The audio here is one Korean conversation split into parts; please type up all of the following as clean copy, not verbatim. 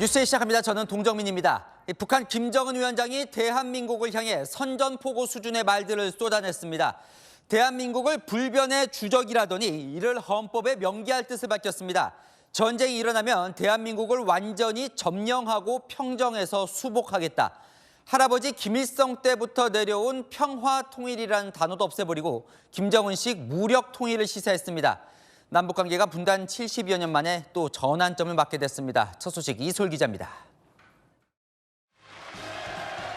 뉴스에 시작합니다. 저는 동정민입니다. 북한 김정은 위원장이 대한민국을 향해 선전포고 수준의 말들을 쏟아냈습니다. 대한민국을 불변의 주적이라더니 이를 헌법에 명기할 뜻을 밝혔습니다. 전쟁이 일어나면 대한민국을 완전히 점령하고 평정해서 수복하겠다. 할아버지 김일성 때부터 내려온 평화통일이라는 단어도 없애버리고 김정은식 무력통일을 시사했습니다. 남북관계가 분단 70여 년 만에 또 전환점을 맞게 됐습니다. 첫 소식 이솔 기자입니다.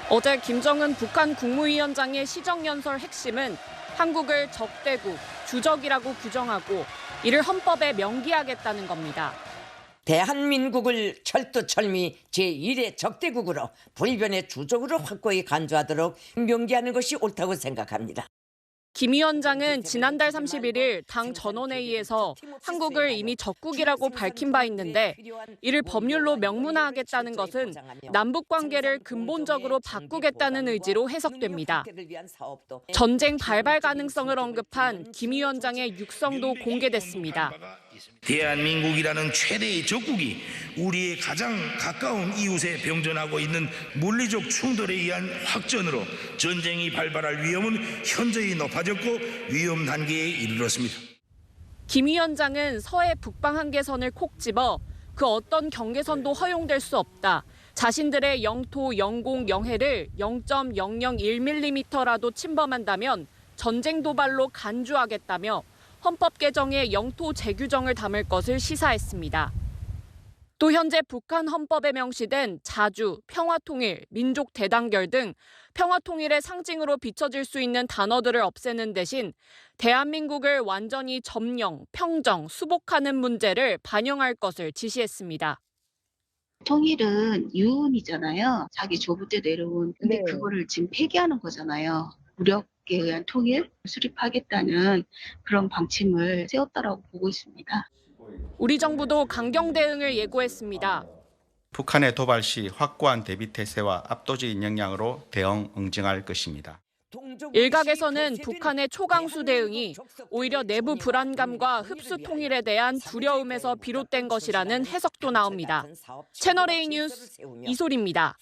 어제 김정은 북한 국무위원장의 시정연설 핵심은 한국을 적대국, 주적이라고 규정하고 이를 헌법에 명기하겠다는 겁니다. 대한민국을 철두철미 제1의 적대국으로 불변의 주적으로 확고히 간주하도록 명기하는 것이 옳다고 생각합니다. 김 위원장은 지난달 31일 당 전원회의에서 한국을 이미 적국이라고 밝힌 바 있는데 이를 법률로 명문화하겠다는 것은 남북 관계를 근본적으로 바꾸겠다는 의지로 해석됩니다. 전쟁 발발 가능성을 언급한 김 위원장의 육성도 공개됐습니다. 대한민국이라는 최대의 적국이 우리의 가장 가까운 이웃에 병전하고 있는 물리적 충돌에 의한 확전으로 전쟁이 발발할 위험은 현저히 높아졌고 위험 단계에 이르렀습니다. 김 위원장은 서해 북방 한계선을 콕 집어 그 어떤 경계선도 허용될 수 없다. 자신들의 영토, 영공, 영해를 0.001mm라도 침범한다면 전쟁 도발로 간주하겠다며 헌법 개정에 영토 재규정을 담을 것을 시사했습니다. 또 현재 북한 헌법에 명시된 자주, 평화통일, 민족 대단결 등 평화통일의 상징으로 비춰질 수 있는 단어들을 없애는 대신 대한민국을 완전히 점령, 평정, 수복하는 문제를 반영할 것을 지시했습니다. 통일은 유언이잖아요. 자기 조부 때 내려온. 근데 그거를 지금 폐기하는 거잖아요. 무력에 의한 통일 수립하겠다는 그런 방침을 세웠다라고 보고 있습니다. 우리 정부도 강경 대응을 예고했습니다. 북한의 도발 시 확고한 대비 태세와 압도적인 역량으로 대응 응징할 것입니다. 일각에서는 북한의 초강수 대응이 오히려 내부 불안감과 흡수 통일에 대한 두려움에서 비롯된 것이라는 해석도 나옵니다. 채널A 뉴스 이솔입니다.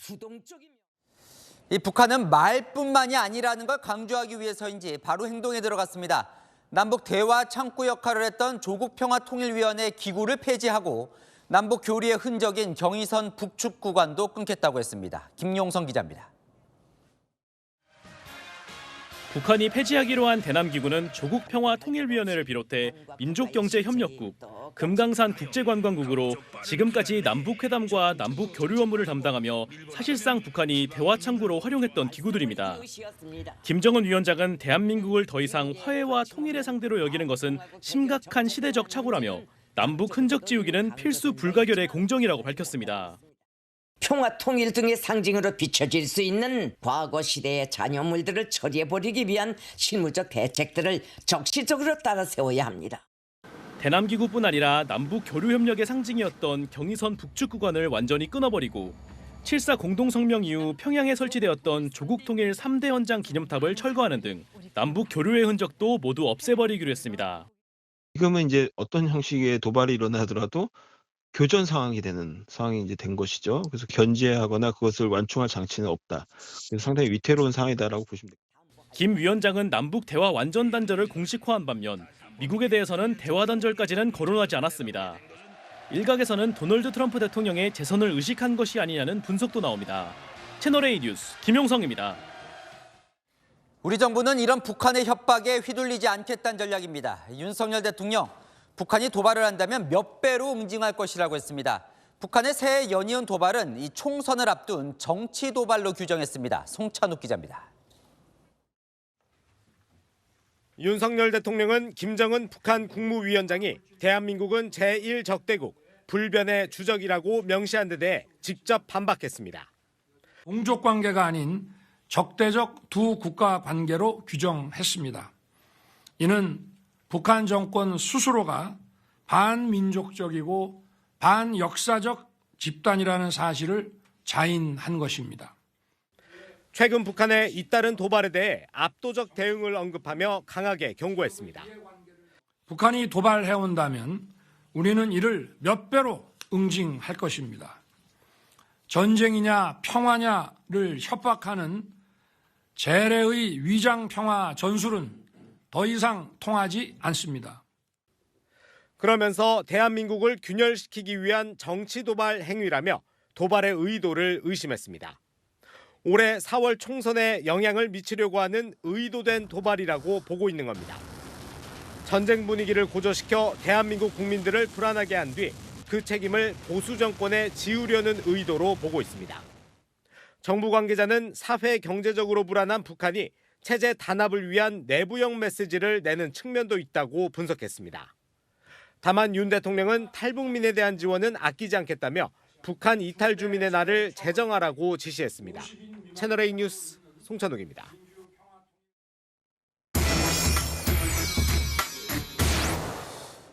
이 북한은 말뿐만이 아니라는 걸 강조하기 위해서인지 바로 행동에 들어갔습니다. 남북 대화 창구 역할을 했던 조국평화통일위원회 기구를 폐지하고 남북 교류의 흔적인 경의선 북측 구간도 끊겠다고 했습니다. 김용성 기자입니다. 북한이 폐지하기로 한 대남기구는 조국평화통일위원회를 비롯해 민족경제협력국, 금강산 국제관광국으로 지금까지 남북회담과 남북교류 업무를 담당하며 사실상 북한이 대화창구로 활용했던 기구들입니다. 김정은 위원장은 대한민국을 더 이상 화해와 통일의 상대로 여기는 것은 심각한 시대적 착오라며 남북 흔적 지우기는 필수 불가결의 공정이라고 밝혔습니다. 평화 통일 등의 상징으로 비춰질 수 있는 과거 시대의 잔여물들을 처리해버리기 위한 실무적 대책들을 적시적으로 따라 세워야 합니다. 대남기구뿐 아니라 남북 교류 협력의 상징이었던 경의선 북측 구간을 완전히 끊어버리고 7.4 공동성명 이후 평양에 설치되었던 조국통일 3대 헌장 기념탑을 철거하는 등 남북 교류의 흔적도 모두 없애버리기로 했습니다. 지금은 이제 어떤 형식의 도발이 일어나더라도 교전 상황이 되는 상황이 이제 된 것이죠. 그래서 견제하거나 그것을 완충할 장치는 없다. 그래서 상당히 위태로운 상황이다라고 보시면 됩니다. 김 위원장은 남북 대화 완전 단절을 공식화한 반면 미국에 대해서는 대화 단절까지는 거론하지 않았습니다. 일각에서는 도널드 트럼프 대통령의 재선을 의식한 것이 아니냐는 분석도 나옵니다. 채널A 뉴스 김용성입니다. 우리 정부는 이런 북한의 협박에 휘둘리지 않겠다는 전략입니다. 윤석열 대통령, 북한이 도발을 한다면 몇 배로 응징할 것이라고 했습니다. 북한의 새해 연이은 도발은 이 총선을 앞둔 정치 도발로 규정했습니다. 송찬욱 기자입니다. 윤석열 대통령은 김정은 북한 국무위원장이 대한민국은 제1적대국, 불변의 주적이라고 명시한 데 대해 직접 반박했습니다. 동족 관계가 아닌 적대적 두 국가 관계로 규정했습니다. 이는 북한 정권 스스로가 반민족적이고 반역사적 집단이라는 사실을 자인한 것입니다. 최근 북한의 잇따른 도발에 대해 압도적 대응을 언급하며 강하게 경고했습니다. 북한이 도발해온다면 우리는 이를 몇 배로 응징할 것입니다. 전쟁이냐 평화냐를 협박하는 재래의 위장 평화 전술은 더 이상 통하지 않습니다. 그러면서 대한민국을 균열시키기 위한 정치 도발 행위라며 도발의 의도를 의심했습니다. 올해 4월 총선에 영향을 미치려고 하는 의도된 도발이라고 보고 있는 겁니다. 전쟁 분위기를 고조시켜 대한민국 국민들을 불안하게 한 뒤 그 책임을 보수 정권에 지우려는 의도로 보고 있습니다. 정부 관계자는 사회 경제적으로 불안한 북한이 체제 단합을 위한 내부형 메시지를 내는 측면도 있다고 분석했습니다. 다만 윤 대통령은 탈북민에 대한 지원은 아끼지 않겠다며 북한 이탈 주민의 날을 제정하라고 지시했습니다. 채널A 뉴스 송찬욱입니다.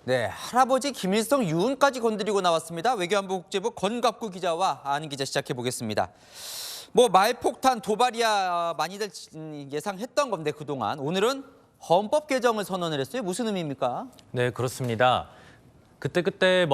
네, 할아버지 김일성 유언까지 건드리고 나왔습니다. 외교안보 국제부 권갑구 기자와 아는 기자 시작해 보겠습니다. 말폭탄 도발이야 많이들 예상했던 건데 그동안 오늘은 헌법 개정을 선언을 했어요. 무슨 의미입니까? 네, 그렇습니다. 그때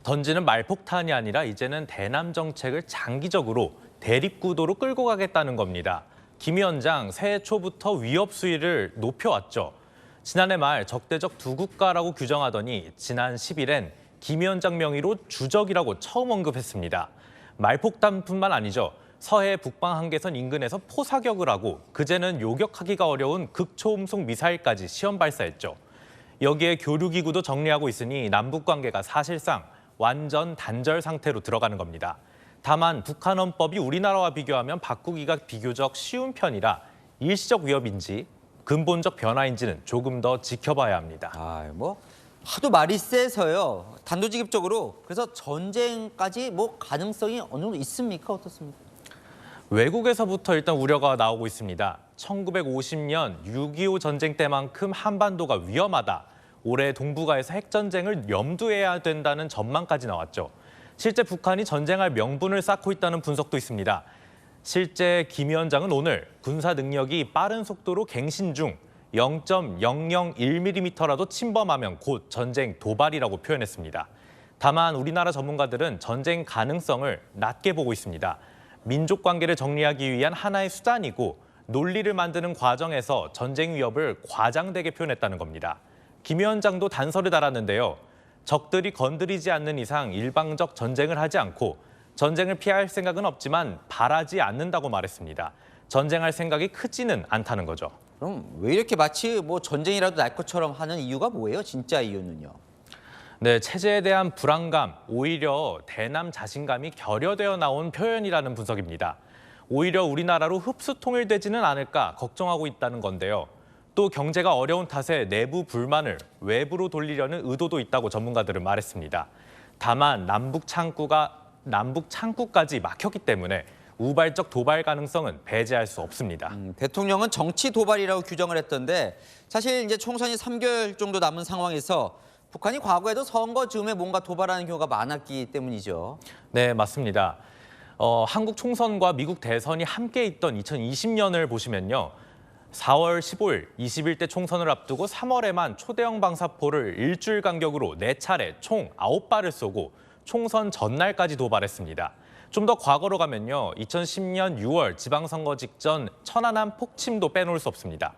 던지는 말폭탄이 아니라 이제는 대남 정책을 장기적으로 대립구도로 끌고 가겠다는 겁니다. 김 위원장 새해 초부터 위협 수위를 높여왔죠. 지난해 말 적대적 두 국가라고 규정하더니 지난 10일엔 김 위원장 명의로 주적이라고 처음 언급했습니다. 말폭탄뿐만 아니죠. 서해 북방 한계선 인근에서 포사격을 하고 그제는 요격하기가 어려운 극초음속 미사일까지 시험 발사했죠. 여기에 교류기구도 정리하고 있으니 남북 관계가 사실상 완전 단절 상태로 들어가는 겁니다. 다만 북한 헌법이 우리나라와 비교하면 바꾸기가 비교적 쉬운 편이라 일시적 위협인지 근본적 변화인지는 조금 더 지켜봐야 합니다. 하도 말이 세서요. 단도직입적으로 그래서 전쟁까지 가능성이 어느 정도 있습니까? 어떻습니까? 외국에서부터 일단 우려가 나오고 있습니다. 1950년 6.25 전쟁 때만큼 한반도가 위험하다. 올해 동북아에서 핵전쟁을 염두해야 된다는 전망까지 나왔죠. 실제 북한이 전쟁할 명분을 쌓고 있다는 분석도 있습니다. 실제 김 위원장은 오늘 군사 능력이 빠른 속도로 갱신 중 0.001mm라도 침범하면 곧 전쟁 도발이라고 표현했습니다. 다만 우리나라 전문가들은 전쟁 가능성을 낮게 보고 있습니다. 민족 관계를 정리하기 위한 하나의 수단이고 논리를 만드는 과정에서 전쟁 위협을 과장되게 표현했다는 겁니다. 김 위원장도 단서를 달았는데요. 적들이 건드리지 않는 이상 일방적 전쟁을 하지 않고 전쟁을 피할 생각은 없지만 바라지 않는다고 말했습니다. 전쟁할 생각이 크지는 않다는 거죠. 그럼 왜 이렇게 마치 전쟁이라도 날 것처럼 하는 이유가 뭐예요? 진짜 이유는요? 네, 체제에 대한 불안감, 오히려 대남 자신감이 결여되어 나온 표현이라는 분석입니다. 오히려 우리나라로 흡수 통일되지는 않을까 걱정하고 있다는 건데요. 또 경제가 어려운 탓에 내부 불만을 외부로 돌리려는 의도도 있다고 전문가들은 말했습니다. 다만 남북 창구까지 막혔기 때문에 우발적 도발 가능성은 배제할 수 없습니다. 대통령은 정치 도발이라고 규정을 했던데 사실 이제 총선이 3개월 정도 남은 상황에서 북한이 과거에도 선거 즈음에 뭔가 도발하는 경우가 많았기 때문이죠. 네, 맞습니다. 한국 총선과 미국 대선이 함께 있던 2020년을 보시면요. 4월 15일 21대 총선을 앞두고 3월에만 초대형 방사포를 일주일 간격으로 4차례 총 9발을 쏘고 총선 전날까지 도발했습니다. 좀 더 과거로 가면요. 2010년 6월 지방선거 직전 천안함 폭침도 빼놓을 수 없습니다.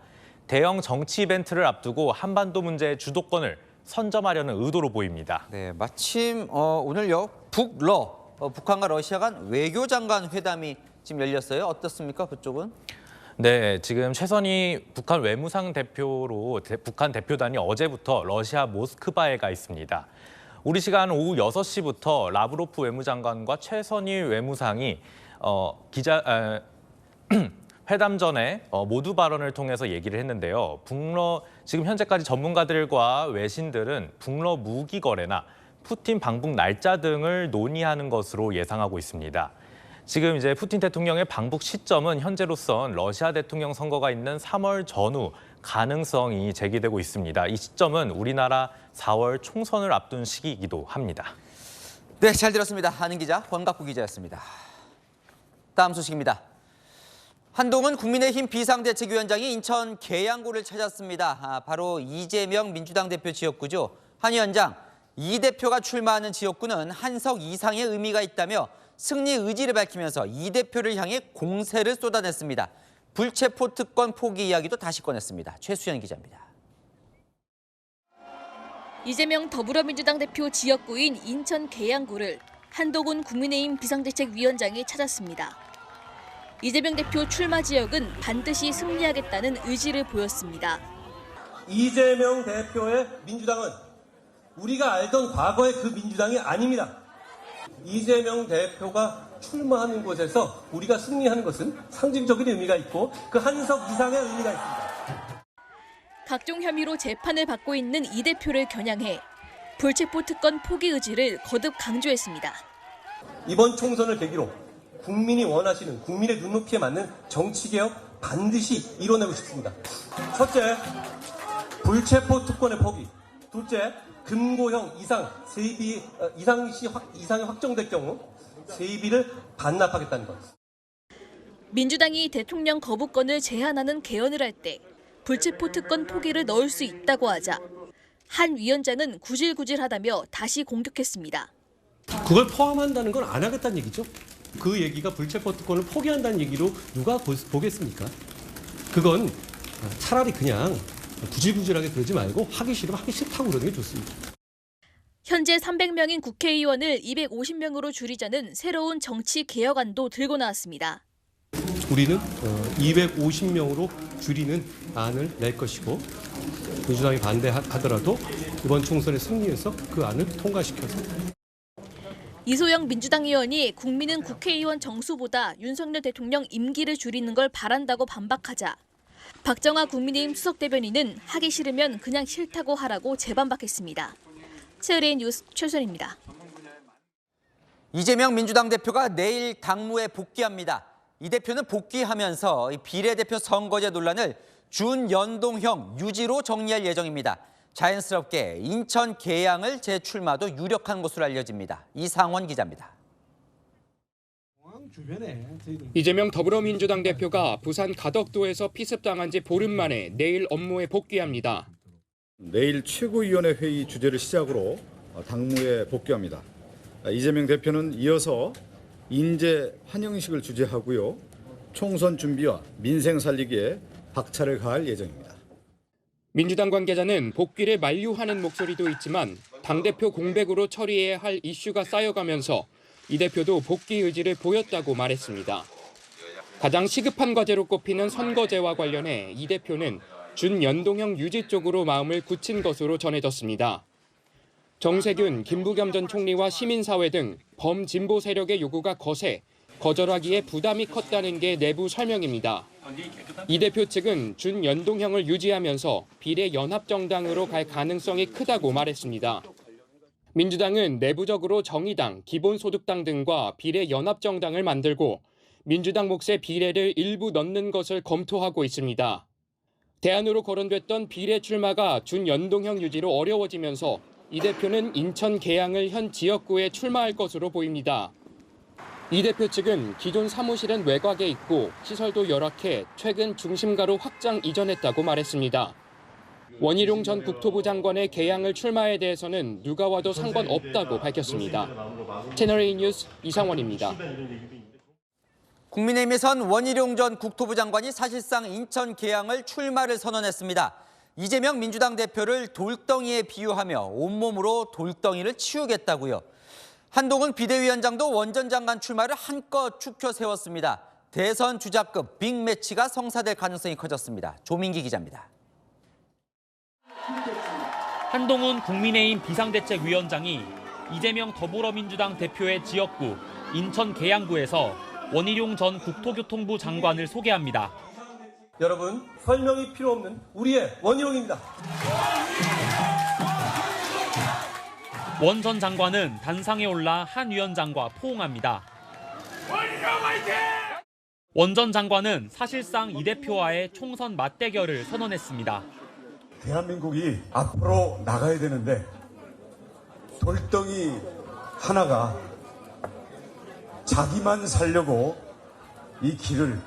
대형 정치 이벤트를 앞두고 한반도 문제의 주도권을 선점하려는 의도로 보입니다. 네, 마침 오늘요. 북한과 러시아 간 외교장관 회담이 지금 열렸어요. 어떻습니까? 그쪽은? 네, 지금 최선희 북한 외무상 대표로 북한 대표단이 어제부터 러시아 모스크바에 가 있습니다. 우리 시간 오후 6시부터 라브로프 외무장관과 최선희 외무상이 회담 전에 모두 발언을 통해서 얘기를 했는데요. 지금 현재까지 전문가들과 외신들은 북러 무기 거래나 푸틴 방북 날짜 등을 논의하는 것으로 예상하고 있습니다. 지금 이제 푸틴 대통령의 방북 시점은 현재로선 러시아 대통령 선거가 있는 3월 전후 가능성이 제기되고 있습니다. 이 시점은 우리나라 4월 총선을 앞둔 시기이기도 합니다. 네, 잘 들었습니다. 아는 기자 권갑구 기자였습니다. 다음 소식입니다. 한동훈 국민의힘 비상대책위원장이 인천 계양구를 찾았습니다. 바로 이재명 민주당 대표 지역구죠. 한 위원장, 이 대표가 출마하는 지역구는 한석 이상의 의미가 있다며 승리 의지를 밝히면서 이 대표를 향해 공세를 쏟아냈습니다. 불체포 특권 포기 이야기도 다시 꺼냈습니다. 최수연 기자입니다. 이재명 더불어민주당 대표 지역구인 인천 계양구를 한동훈 국민의힘 비상대책위원장이 찾았습니다. 이재명 대표 출마 지역은 반드시 승리하겠다는 의지를 보였습니다. 이재명 대표의 민주당은 우리가 알던 과거의 그 민주당이 아닙니다. 이재명 대표가 출마하는 곳에서 우리가 승리하는 것은 상징적인 의미가 있고 그 한석 이상의 의미가 있습니다. 각종 혐의로 재판을 받고 있는 이 대표를 겨냥해 불체포 특권 포기 의지를 거듭 강조했습니다. 이번 총선을 계기로 국민이 원하시는 국민의 눈높이에 맞는 정치개혁 반드시 이뤄내고 싶습니다. 첫째, 불체포 특권의 포기. 둘째, 금고형 이상이 확정될 경우 세비를 반납하겠다는 것. 민주당이 대통령 거부권을 제한하는 개헌을 할 때 불체포 특권 포기를 넣을 수 있다고 하자 한 위원장은 구질구질하다며 다시 공격했습니다. 그걸 포함한다는 건 안 하겠다는 얘기죠. 그 얘기가 불체포 특권을 포기한다는 얘기로 누가 보겠습니까? 그건 차라리 그냥 구질구질하게 그러지 말고 하기 싫으면 하기 싫다고 그러는 게 좋습니다. 현재 300명인 국회의원을 250명으로 줄이자는 새로운 정치 개혁안도 들고 나왔습니다. 우리는 250명으로 줄이는 안을 낼 것이고 민주당이 반대하더라도 이번 총선에 승리해서 그 안을 통과시켜서. 이소영 민주당 의원이 국민은 국회의원 정수보다 윤석열 대통령 임기를 줄이는 걸 바란다고 반박하자 박정아 국민의힘 수석대변인은 하기 싫으면 그냥 싫다고 하라고 재반박했습니다. CLA 뉴스 최선입니다. 이재명 민주당 대표가 내일 당무에 복귀합니다. 이 대표는 복귀하면서 비례대표 선거제 논란을 준연동형 유지로 정리할 예정입니다. 자연스럽게 인천 계양을 재출마도 유력한 것으로 알려집니다. 이상원 기자입니다. 이재명 더불어민주당 대표가 부산 가덕도에서 피습당한 지 보름 만에 내일 업무에 복귀합니다. 내일 최고위원회 회의 주제를 시작으로 당무에 복귀합니다. 이재명 대표는 이어서 인재 환영식을 주재하고요. 총선 준비와 민생 살리기에 박차를 가할 예정입니다. 민주당 관계자는 복귀를 만류하는 목소리도 있지만 당대표 공백으로 처리해야 할 이슈가 쌓여가면서 이 대표도 복귀 의지를 보였다고 말했습니다. 가장 시급한 과제로 꼽히는 선거제와 관련해 이 대표는 준연동형 유지 쪽으로 마음을 굳힌 것으로 전해졌습니다. 정세균, 김부겸 전 총리와 시민사회 등 범진보 세력의 요구가 거세, 거절하기에 부담이 컸다는 게 내부 설명입니다. 이 대표 측은 준연동형을 유지하면서 비례연합정당으로 갈 가능성이 크다고 말했습니다. 민주당은 내부적으로 정의당, 기본소득당 등과 비례연합정당을 만들고 민주당 몫의 비례를 일부 넣는 것을 검토하고 있습니다. 대안으로 거론됐던 비례 출마가 준연동형 유지로 어려워지면서 이 대표는 인천 계양을 현 지역구에 출마할 것으로 보입니다. 이 대표 측은 기존 사무실은 외곽에 있고 시설도 열악해 최근 중심가로 확장 이전했다고 말했습니다. 원희룡 전 국토부 장관의 계양을 출마에 대해서는 누가 와도 상관없다고 밝혔습니다. 채널A 뉴스 이상원입니다. 국민의힘에선 원희룡 전 국토부 장관이 사실상 인천 계양을 출마를 선언했습니다. 이재명 민주당 대표를 돌덩이에 비유하며 온몸으로 돌덩이를 치우겠다고요. 한동훈 비대위원장도 원 전 장관 출마를 한껏 축혀 세웠습니다. 대선 주자급 빅매치가 성사될 가능성이 커졌습니다. 조민기 기자입니다. 한동훈 국민의힘 비상대책위원장이 이재명 더불어민주당 대표의 지역구 인천 계양구에서 원희룡 전 국토교통부 장관을 소개합니다. 여러분, 설명이 필요 없는 우리의 원희룡입니다. 원 전 장관은 단상에 올라 한 위원장과 포옹합니다. 원 전 장관은 사실상 이 대표와의 총선 맞대결을 선언했습니다. 대한민국이 앞으로 나가야 되는데 돌덩이 하나가 자기만 살려고 이 길을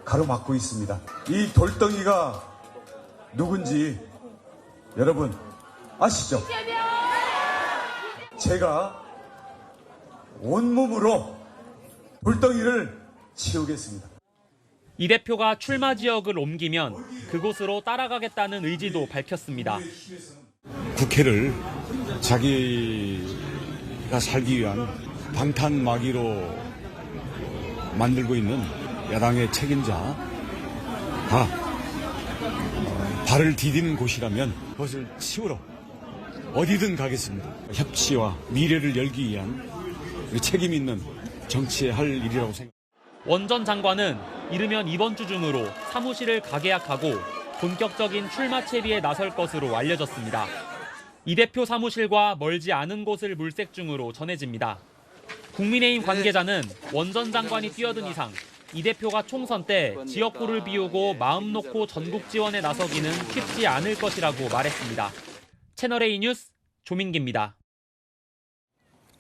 가로막고 있습니다. 이 돌덩이가 누군지 여러분 아시죠? 제가 온몸으로 돌덩이를 치우겠습니다. 이 대표가 출마 지역을 옮기면 그곳으로 따라가겠다는 의지도 밝혔습니다. 국회를 자기가 살기 위한 방탄마기로 만들고 있는 야당의 책임자 다 발을 디디는 곳이라면 그것을 치우러 어디든 가겠습니다. 협치와 미래를 열기 위한 책임 있는 정치에 할 일이라고 생각합니다. 원 전 장관은 이르면 이번 주 중으로 사무실을 가계약하고 본격적인 출마 채비에 나설 것으로 알려졌습니다. 이 대표 사무실과 멀지 않은 곳을 물색 중으로 전해집니다. 국민의힘 관계자는 원 전 장관이 뛰어든 이상 이 대표가 총선 때 지역구를 비우고 마음 놓고 전국 지원에 나서기는 쉽지 않을 것이라고 말했습니다. 채널A 뉴스 조민기입니다.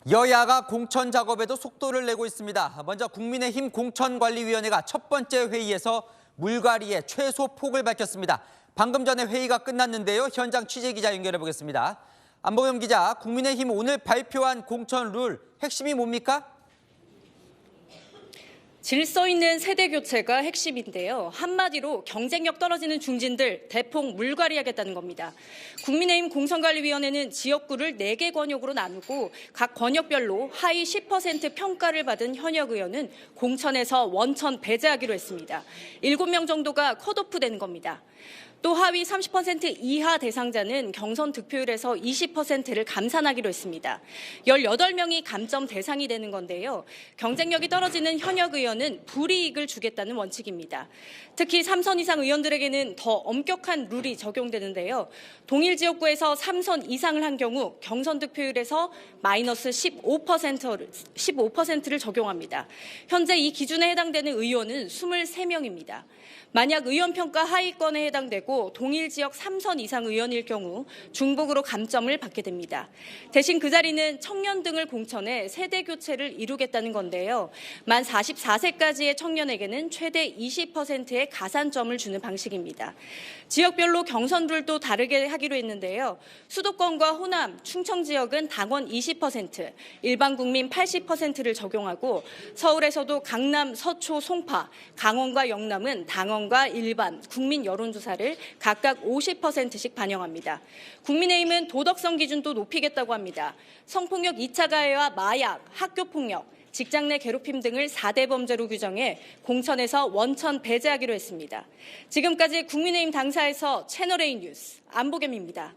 여야가 공천 작업에도 속도를 내고 있습니다. 먼저 국민의힘 공천관리위원회가 첫 번째 회의에서 물갈이의 최소 폭을 밝혔습니다. 방금 전에 회의가 끝났는데요. 현장 취재기자 연결해 보겠습니다. 안보겸 기자, 국민의힘 오늘 발표한 공천 룰 핵심이 뭡니까? 질서 있는 세대 교체가 핵심인데요. 한마디로 경쟁력 떨어지는 중진들 대폭 물갈이하겠다는 겁니다. 국민의힘 공천관리위원회는 지역구를 4개 권역으로 나누고 각 권역별로 하위 10% 평가를 받은 현역 의원은 공천에서 원천 배제하기로 했습니다. 7명 정도가 컷오프 되는 겁니다. 또 하위 30% 이하 대상자는 경선 득표율에서 20%를 감산하기로 했습니다. 18명이 감점 대상이 되는 건데요. 경쟁력이 떨어지는 현역 의원은 불이익을 주겠다는 원칙입니다. 특히 3선 이상 의원들에게는 더 엄격한 룰이 적용되는데요. 동일 지역구에서 3선 이상을 한 경우 경선 득표율에서 마이너스 15%를 적용합니다. 현재 이 기준에 해당되는 의원은 23명입니다. 만약 의원평가 하위권에 해당되고 동일 지역 3선 이상 의원일 경우 중복으로 감점을 받게 됩니다. 대신 그 자리는 청년 등을 공천해 세대 교체를 이루겠다는 건데요. 만 44세까지의 청년에게는 최대 20%의 가산점을 주는 방식입니다. 지역별로 경선 룰도 다르게 하기로 했는데요. 수도권과 호남, 충청 지역은 당원 20%, 일반 국민 80%를 적용하고 서울에서도 강남, 서초, 송파, 강원과 영남은 당원과 일반, 국민 여론조사를 각각 50%씩 반영합니다. 국민의힘은 도덕성 기준도 높이겠다고 합니다. 성폭력 2차 가해와 마약, 학교폭력, 직장 내 괴롭힘 등을 4대 범죄로 규정해 공천에서 원천 배제하기로 했습니다. 지금까지 국민의힘 당사에서 채널A 뉴스 안보겸입니다.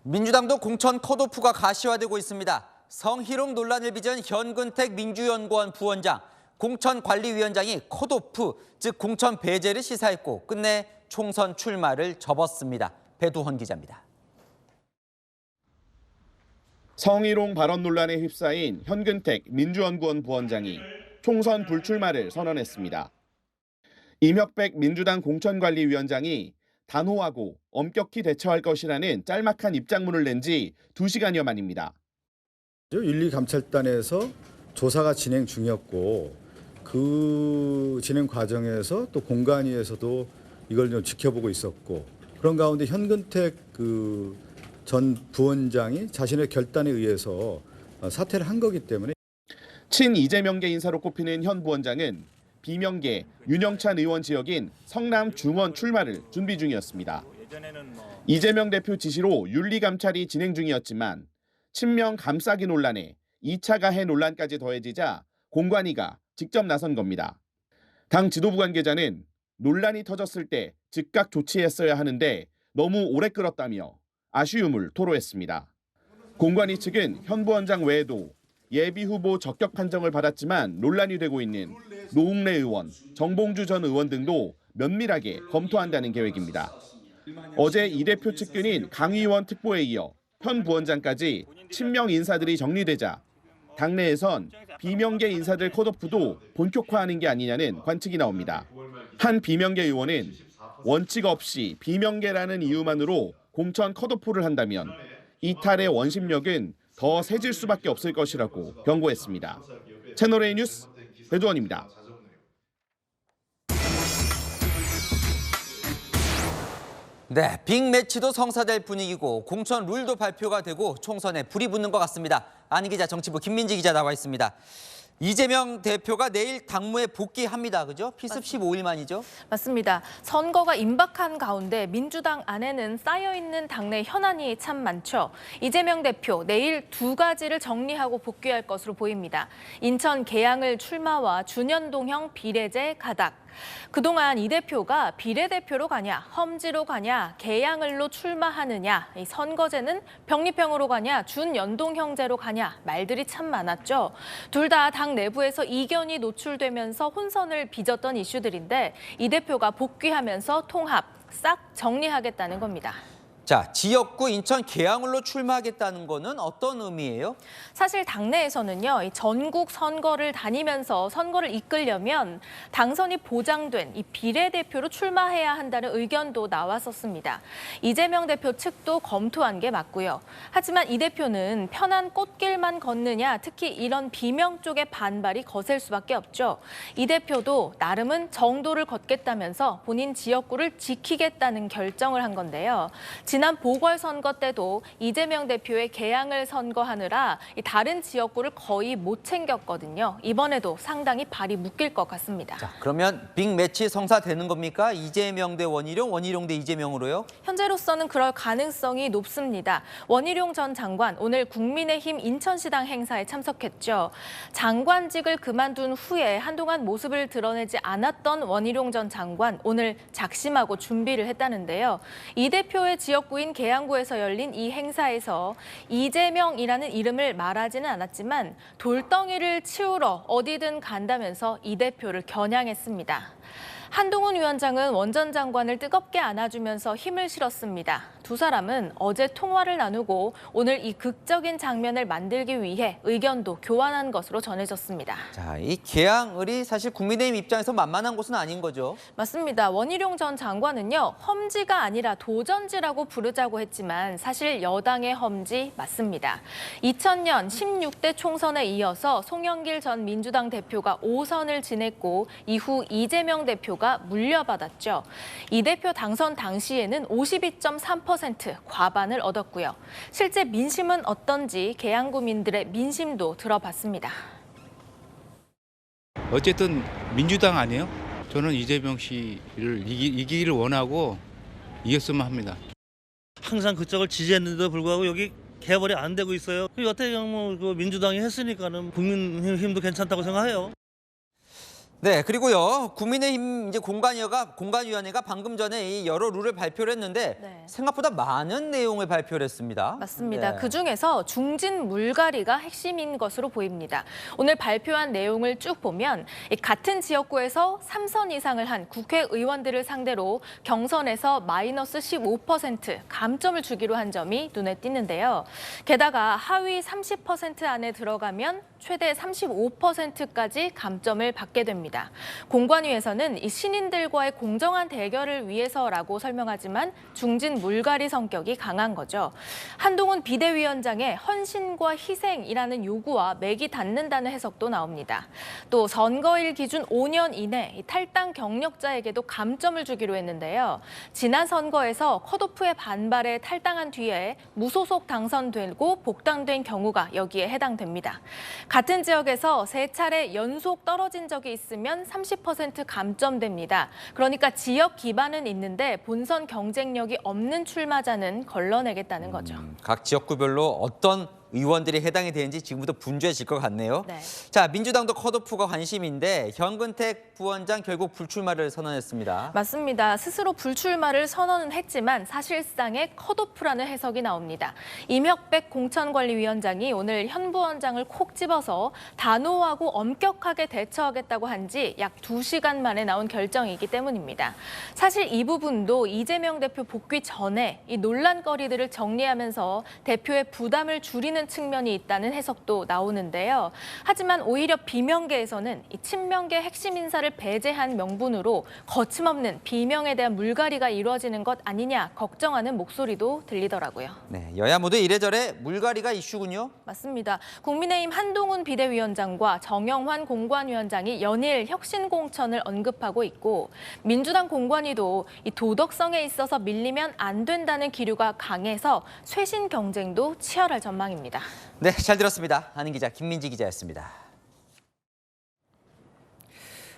민주당도 공천 컷오프가 가시화되고 있습니다. 성희롱 논란을 빚은 현근택 민주연구원 부원장, 공천관리위원장이 컷오프, 즉 공천 배제를 시사했고 끝내 총선 출마를 접었습니다. 배두헌 기자입니다. 성희롱 발언 논란에 휩싸인 현근택 민주연구원 부원장이 총선 불출마를 선언했습니다. 임혁백 민주당 공천관리위원장이 단호하고 엄격히 대처할 것이라는 짤막한 입장문을 낸 지 2시간여 만입니다. 윤리감찰단에서 조사가 진행 중이었고 그 진행 과정에서 또 공관위에서도 이걸 좀 지켜보고 있었고 그런 가운데 현근택 전 부원장이 자신의 결단에 의해서 사퇴를 한 거기 때문에 친 이재명계 인사로 꼽히는 현 부원장은 비명계 윤영찬 의원 지역인 성남 중원 출마를 준비 중이었습니다. 이재명 대표 지시로 윤리감찰이 진행 중이었지만 친명 감싸기 논란에 2차 가해 논란까지 더해지자 공관위가 직접 나선 겁니다. 당 지도부 관계자는 논란이 터졌을 때 즉각 조치했어야 하는데 너무 오래 끌었다며 아쉬움을 토로했습니다. 공관위 측은 현 부원장 외에도 예비후보 적격 판정을 받았지만 논란이 되고 있는 노웅래 의원, 정봉주 전 의원 등도 면밀하게 검토한다는 계획입니다. 어제 이 대표 측근인 강 의원 특보에 이어 현 부원장까지 친명 인사들이 정리되자 당내에선 비명계 인사들 컷오프도 본격화하는 게 아니냐는 관측이 나옵니다. 한 비명계 의원은 원칙 없이 비명계라는 이유만으로 공천 컷오프를 한다면 이탈의 원심력은 더 세질 수밖에 없을 것이라고 경고했습니다. 채널A 뉴스 배두헌입니다. 네, 빅매치도 성사될 분위기고 공천 룰도 발표가 되고 총선에 불이 붙는 것 같습니다. 안희 기자, 정치부 김민지 기자 나와 있습니다. 이재명 대표가 내일 당무에 복귀합니다. 그죠? 피습 15일 만이죠? 맞습니다. 선거가 임박한 가운데 민주당 안에는 쌓여있는 당내 현안이 참 많죠. 이재명 대표 내일 두 가지를 정리하고 복귀할 것으로 보입니다. 인천 계양을 출마와 준연동형 비례제 가닥. 그동안 이 대표가 비례대표로 가냐, 험지로 가냐, 계양을로 출마하느냐, 이 선거제는 병립형으로 가냐, 준연동형제로 가냐 말들이 참 많았죠. 둘 다 당 내부에서 이견이 노출되면서 혼선을 빚었던 이슈들인데 이 대표가 복귀하면서 통합, 싹 정리하겠다는 겁니다. 자, 지역구 인천 계양을로 출마하겠다는 거는 어떤 의미예요? 사실 당내에서는요, 이 전국 선거를 다니면서 선거를 이끌려면 당선이 보장된 이 비례대표로 출마해야 한다는 의견도 나왔었습니다. 이재명 대표 측도 검토한 게 맞고요. 하지만 이 대표는 편한 꽃길만 걷느냐, 특히 이런 비명 쪽의 반발이 거셀 수밖에 없죠. 이 대표도 나름은 정도를 걷겠다면서 본인 지역구를 지키겠다는 결정을 한 건데요. 지난 보궐선거 때도 이재명 대표의 계양을 선거하느라 다른 지역구를 거의 못 챙겼거든요. 이번에도 상당히 발이 묶일 것 같습니다. 자, 그러면 빅매치 성사되는 겁니까? 이재명 대 원희룡, 원희룡 대 이재명으로요? 현재로서는 그럴 가능성이 높습니다. 원희룡 전 장관 오늘 국민의힘 인천시당 행사에 참석했죠. 장관직을 그만둔 후에 한동안 모습을 드러내지 않았던 원희룡 전 장관 오늘 작심하고 준비를 했다는데요. 이 대표의 지역구인 계양구에서 열린 이 행사에서 이재명이라는 이름을 말하지는 않았지만 돌덩이를 치우러 어디든 간다면서 이 대표를 겨냥했습니다. 한동훈 위원장은 원 전 장관을 뜨겁게 안아주면서 힘을 실었습니다. 두 사람은 어제 통화를 나누고 오늘 이 극적인 장면을 만들기 위해 의견도 교환한 것으로 전해졌습니다. 자, 이 계양을이 사실 국민의힘 입장에서 만만한 곳은 아닌 거죠? 맞습니다. 원희룡 전 장관은요, 험지가 아니라 도전지라고 부르자고 했지만 사실 여당의 험지 맞습니다. 2000년 16대 총선에 이어서 송영길 전 민주당 대표가 5선을 지냈고 이후 이재명 대표가 물려받았죠. 이 대표 당선 당시에는 52.3% 과반을 얻었고요. 실제 민심은 어떤지 계양구민들의 민심도 들어봤습니다. 어쨌든 민주당 아니에요? 저는 이재명 씨를 이기기를 원하고 이겼으면 합니다. 항상 그쪽을 지지했는데도 불구하고 여기 개발이 안 되고 있어요. 여태 민주당이 했으니까는 국민의힘도 괜찮다고 생각해요. 네, 그리고요. 국민의힘 이제 공관위원회가 방금 전에 이 여러 룰을 발표를 했는데 생각보다 많은 내용을 발표를 했습니다. 맞습니다. 네. 그중에서 중진 물갈이가 핵심인 것으로 보입니다. 오늘 발표한 내용을 쭉 보면 같은 지역구에서 3선 이상을 한 국회의원들을 상대로 경선에서 마이너스 15% 감점을 주기로 한 점이 눈에 띄는데요. 게다가 하위 30% 안에 들어가면 최대 35%까지 감점을 받게 됩니다. 공관위에서는 이 신인들과의 공정한 대결을 위해서라고 설명하지만 중진 물갈이 성격이 강한 거죠. 한동훈 비대위원장의 헌신과 희생이라는 요구와 맥이 닿는다는 해석도 나옵니다. 또 선거일 기준 5년 이내 탈당 경력자에게도 감점을 주기로 했는데요. 지난 선거에서 컷오프의 반발에 탈당한 뒤에 무소속 당선되고 복당된 경우가 여기에 해당됩니다. 같은 지역에서 3차례 연속 떨어진 적이 있으면 30% 감점됩니다. 그러니까 지역 기반은 있는데 본선 경쟁력이 없는 출마자는 걸러내겠다는 거죠. 각 지역구별로 어떤 의원들이 해당이 되는지 지금부터 분주해질 것 같네요. 네. 자, 민주당도 컷오프가 관심인데 현근택 부원장 결국 불출마를 선언했습니다. 맞습니다. 스스로 불출마를 선언은 했지만 사실상의 컷오프라는 해석이 나옵니다. 임혁백 공천관리위원장이 오늘 현 부원장을 콕 집어서 단호하고 엄격하게 대처하겠다고 한 지 약 2시간 만에 나온 결정이기 때문입니다. 사실 이 부분도 이재명 대표 복귀 전에 이 논란거리들을 정리하면서 대표의 부담을 줄이는 있는 측면이 있다는 해석도 나오는데요. 하지만 오히려 비명계에서는 이 친명계 핵심 인사를 배제한 명분으로 거침없는 비명에 대한 물갈이가 이루어지는 것 아니냐 걱정하는 목소리도 들리더라고요. 네, 여야 모두 이래저래 물갈이가 이슈군요. 맞습니다. 국민의힘 한동훈 비대위원장과 정영환 공관위원장이 연일 혁신공천을 언급하고 있고 민주당 공관위도 이 도덕성에 있어서 밀리면 안 된다는 기류가 강해서 쇄신 경쟁도 치열할 전망입니다. 네, 잘 들었습니다. 아는 기자 김민지 기자였습니다.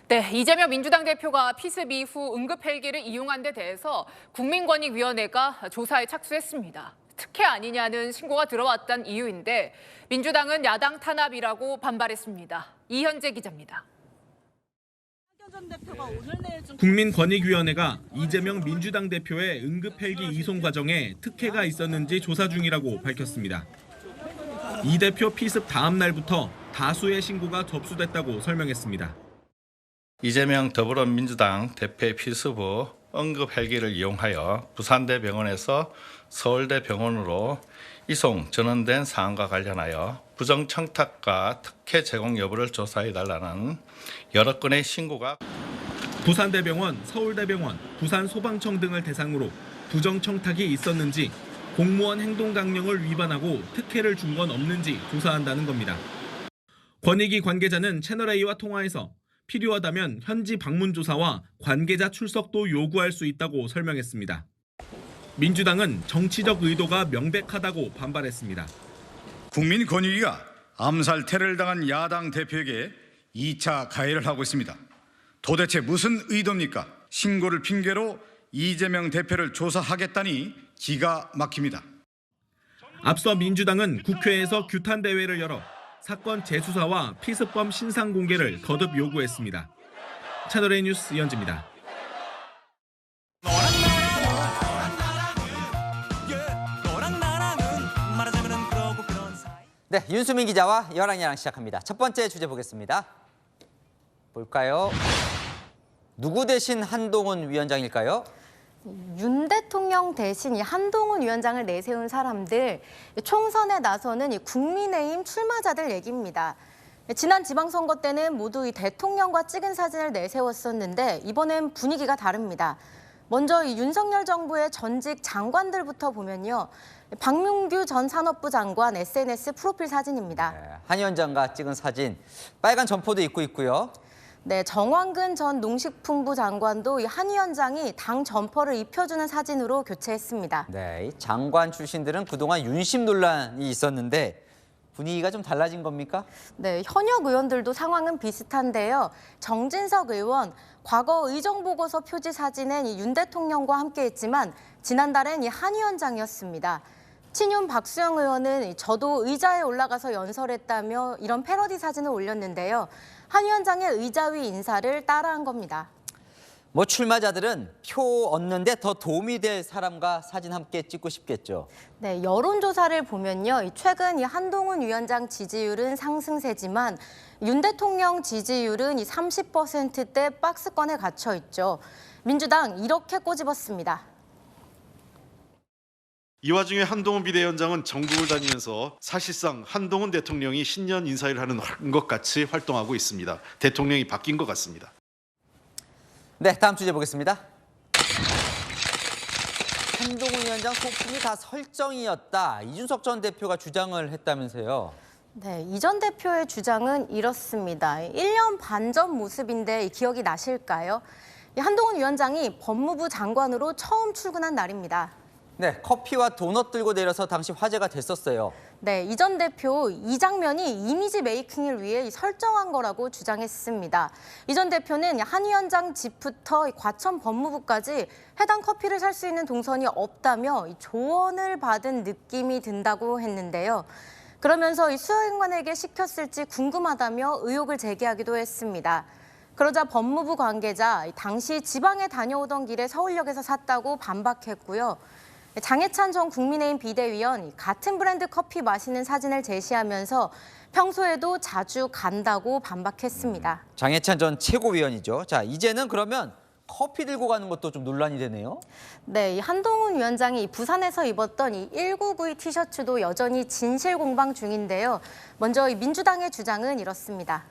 네, 이재명 민주당 대표가 피습 이후 응급 헬기를 이용한 데 대해서 국민권익위원회가 조사에 착수했습니다. 특혜 아니냐는 신고가 들어왔던 이유인데 민주당은 야당 탄압이라고 반발했습니다. 이현재 기자입니다. 국민권익위원회가 이재명 민주당 대표의 응급 헬기 이송 과정에 특혜가 있었는지 조사 중이라고 밝혔습니다. 이 대표 피습 다음 날부터 다수의 신고가 접수됐다고 설명했습니다. 이재명 더불어민주당 대표의 피습 후 응급 헬기를 이용하여 부산대병원에서 서울대병원으로 이송 전원된 사안과 관련하여 부정 청탁과 특혜 제공 여부를 조사해달라는 여러 건의 신고가 부산대병원, 서울대병원, 부산소방청 등을 대상으로 부정 청탁이 있었는지 공무원 행동강령을 위반하고 특혜를 준 건 없는지 조사한다는 겁니다. 권익위 관계자는 채널A와 통화에서 필요하다면 현지 방문 조사와 관계자 출석도 요구할 수 있다고 설명했습니다. 민주당은 정치적 의도가 명백하다고 반발했습니다. 국민권익위가 암살 테러를 당한 야당 대표에게 2차 가해를 하고 있습니다. 도대체 무슨 의도입니까? 신고를 핑계로 이재명 대표를 조사하겠다니 기가 막힙니다. 앞서 민주당은 국회에서 규탄 대회를 열어 사건 재수사와 피습범 신상 공개를 거듭 요구했습니다. 채널A 뉴스 이현지입니다. 네, 윤수민 기자와 여랑야랑 시작합니다. 첫 번째 주제 보겠습니다. 볼까요? 누구 대신 한동훈 위원장일까요? 윤 대통령 대신 이 한동훈 위원장을 내세운 사람들, 총선에 나서는 이 국민의힘 출마자들 얘기입니다. 지난 지방선거 때는 모두 이 대통령과 찍은 사진을 내세웠었는데 이번엔 분위기가 다릅니다. 먼저 이 윤석열 정부의 전직 장관들부터 보면요. 박문규 전 산업부 장관 SNS 프로필 사진입니다. 네, 한 위원장과 찍은 사진, 빨간 점퍼도 입고 있고요. 네, 정황근 전 농식품부 장관도 이 한 위원장이 당 점퍼를 입혀주는 사진으로 교체했습니다. 네, 이 장관 출신들은 그동안 윤심 논란이 있었는데 분위기가 좀 달라진 겁니까? 네, 현역 의원들도 상황은 비슷한데요. 정진석 의원, 과거 의정보고서 표지 사진엔 이 윤 대통령과 함께했지만 지난달엔 이 한 위원장이었습니다. 친윤 박수영 의원은 저도 의자에 올라가서 연설했다며 이런 패러디 사진을 올렸는데요. 한 위원장의 의자위 인사를 따라한 겁니다. 뭐 출마자들은 표 얻는데 더 도움이 될 사람과 사진 함께 찍고 싶겠죠. 네, 여론조사를 보면요. 최근 이 한동훈 위원장 지지율은 상승세지만 윤 대통령 지지율은 이 30%대 박스권에 갇혀 있죠. 민주당 이렇게 꼬집었습니다. 이 와중에 한동훈 비대위원장은 전국을 다니면서 사실상 한동훈 대통령이 신년 인사를 하는 것 같이 활동하고 있습니다. 대통령이 바뀐 것 같습니다. 네, 다음 주제 보겠습니다. 한동훈 위원장 소품이 다 설정이었다. 이준석 전 대표가 주장을 했다면서요. 네, 이 전 대표의 주장은 이렇습니다. 1년 반 전 모습인데 기억이 나실까요? 한동훈 위원장이 법무부 장관으로 처음 출근한 날입니다. 네, 커피와 도넛 들고 내려서 당시 화제가 됐었어요. 네, 이 전 대표 이 장면이 이미지 메이킹을 위해 설정한 거라고 주장했습니다. 이 전 대표는 한 위원장 집부터 과천 법무부까지 해당 커피를 살 수 있는 동선이 없다며 조언을 받은 느낌이 든다고 했는데요. 그러면서 수행관에게 시켰을지 궁금하다며 의혹을 제기하기도 했습니다. 그러자 법무부 관계자 당시 지방에 다녀오던 길에 서울역에서 샀다고 반박했고요. 장해찬 전 국민의힘 비대위원 같은 브랜드 커피 마시는 사진을 제시하면서 평소에도 자주 간다고 반박했습니다. 장해찬 전 최고위원이죠. 자, 이제는 그러면 커피 들고 가는 것도 좀 논란이 되네요. 네, 이 한동훈 위원장이 부산에서 입었던 이 1992 티셔츠도 여전히 진실 공방 중인데요. 먼저 이 민주당의 주장은 이렇습니다.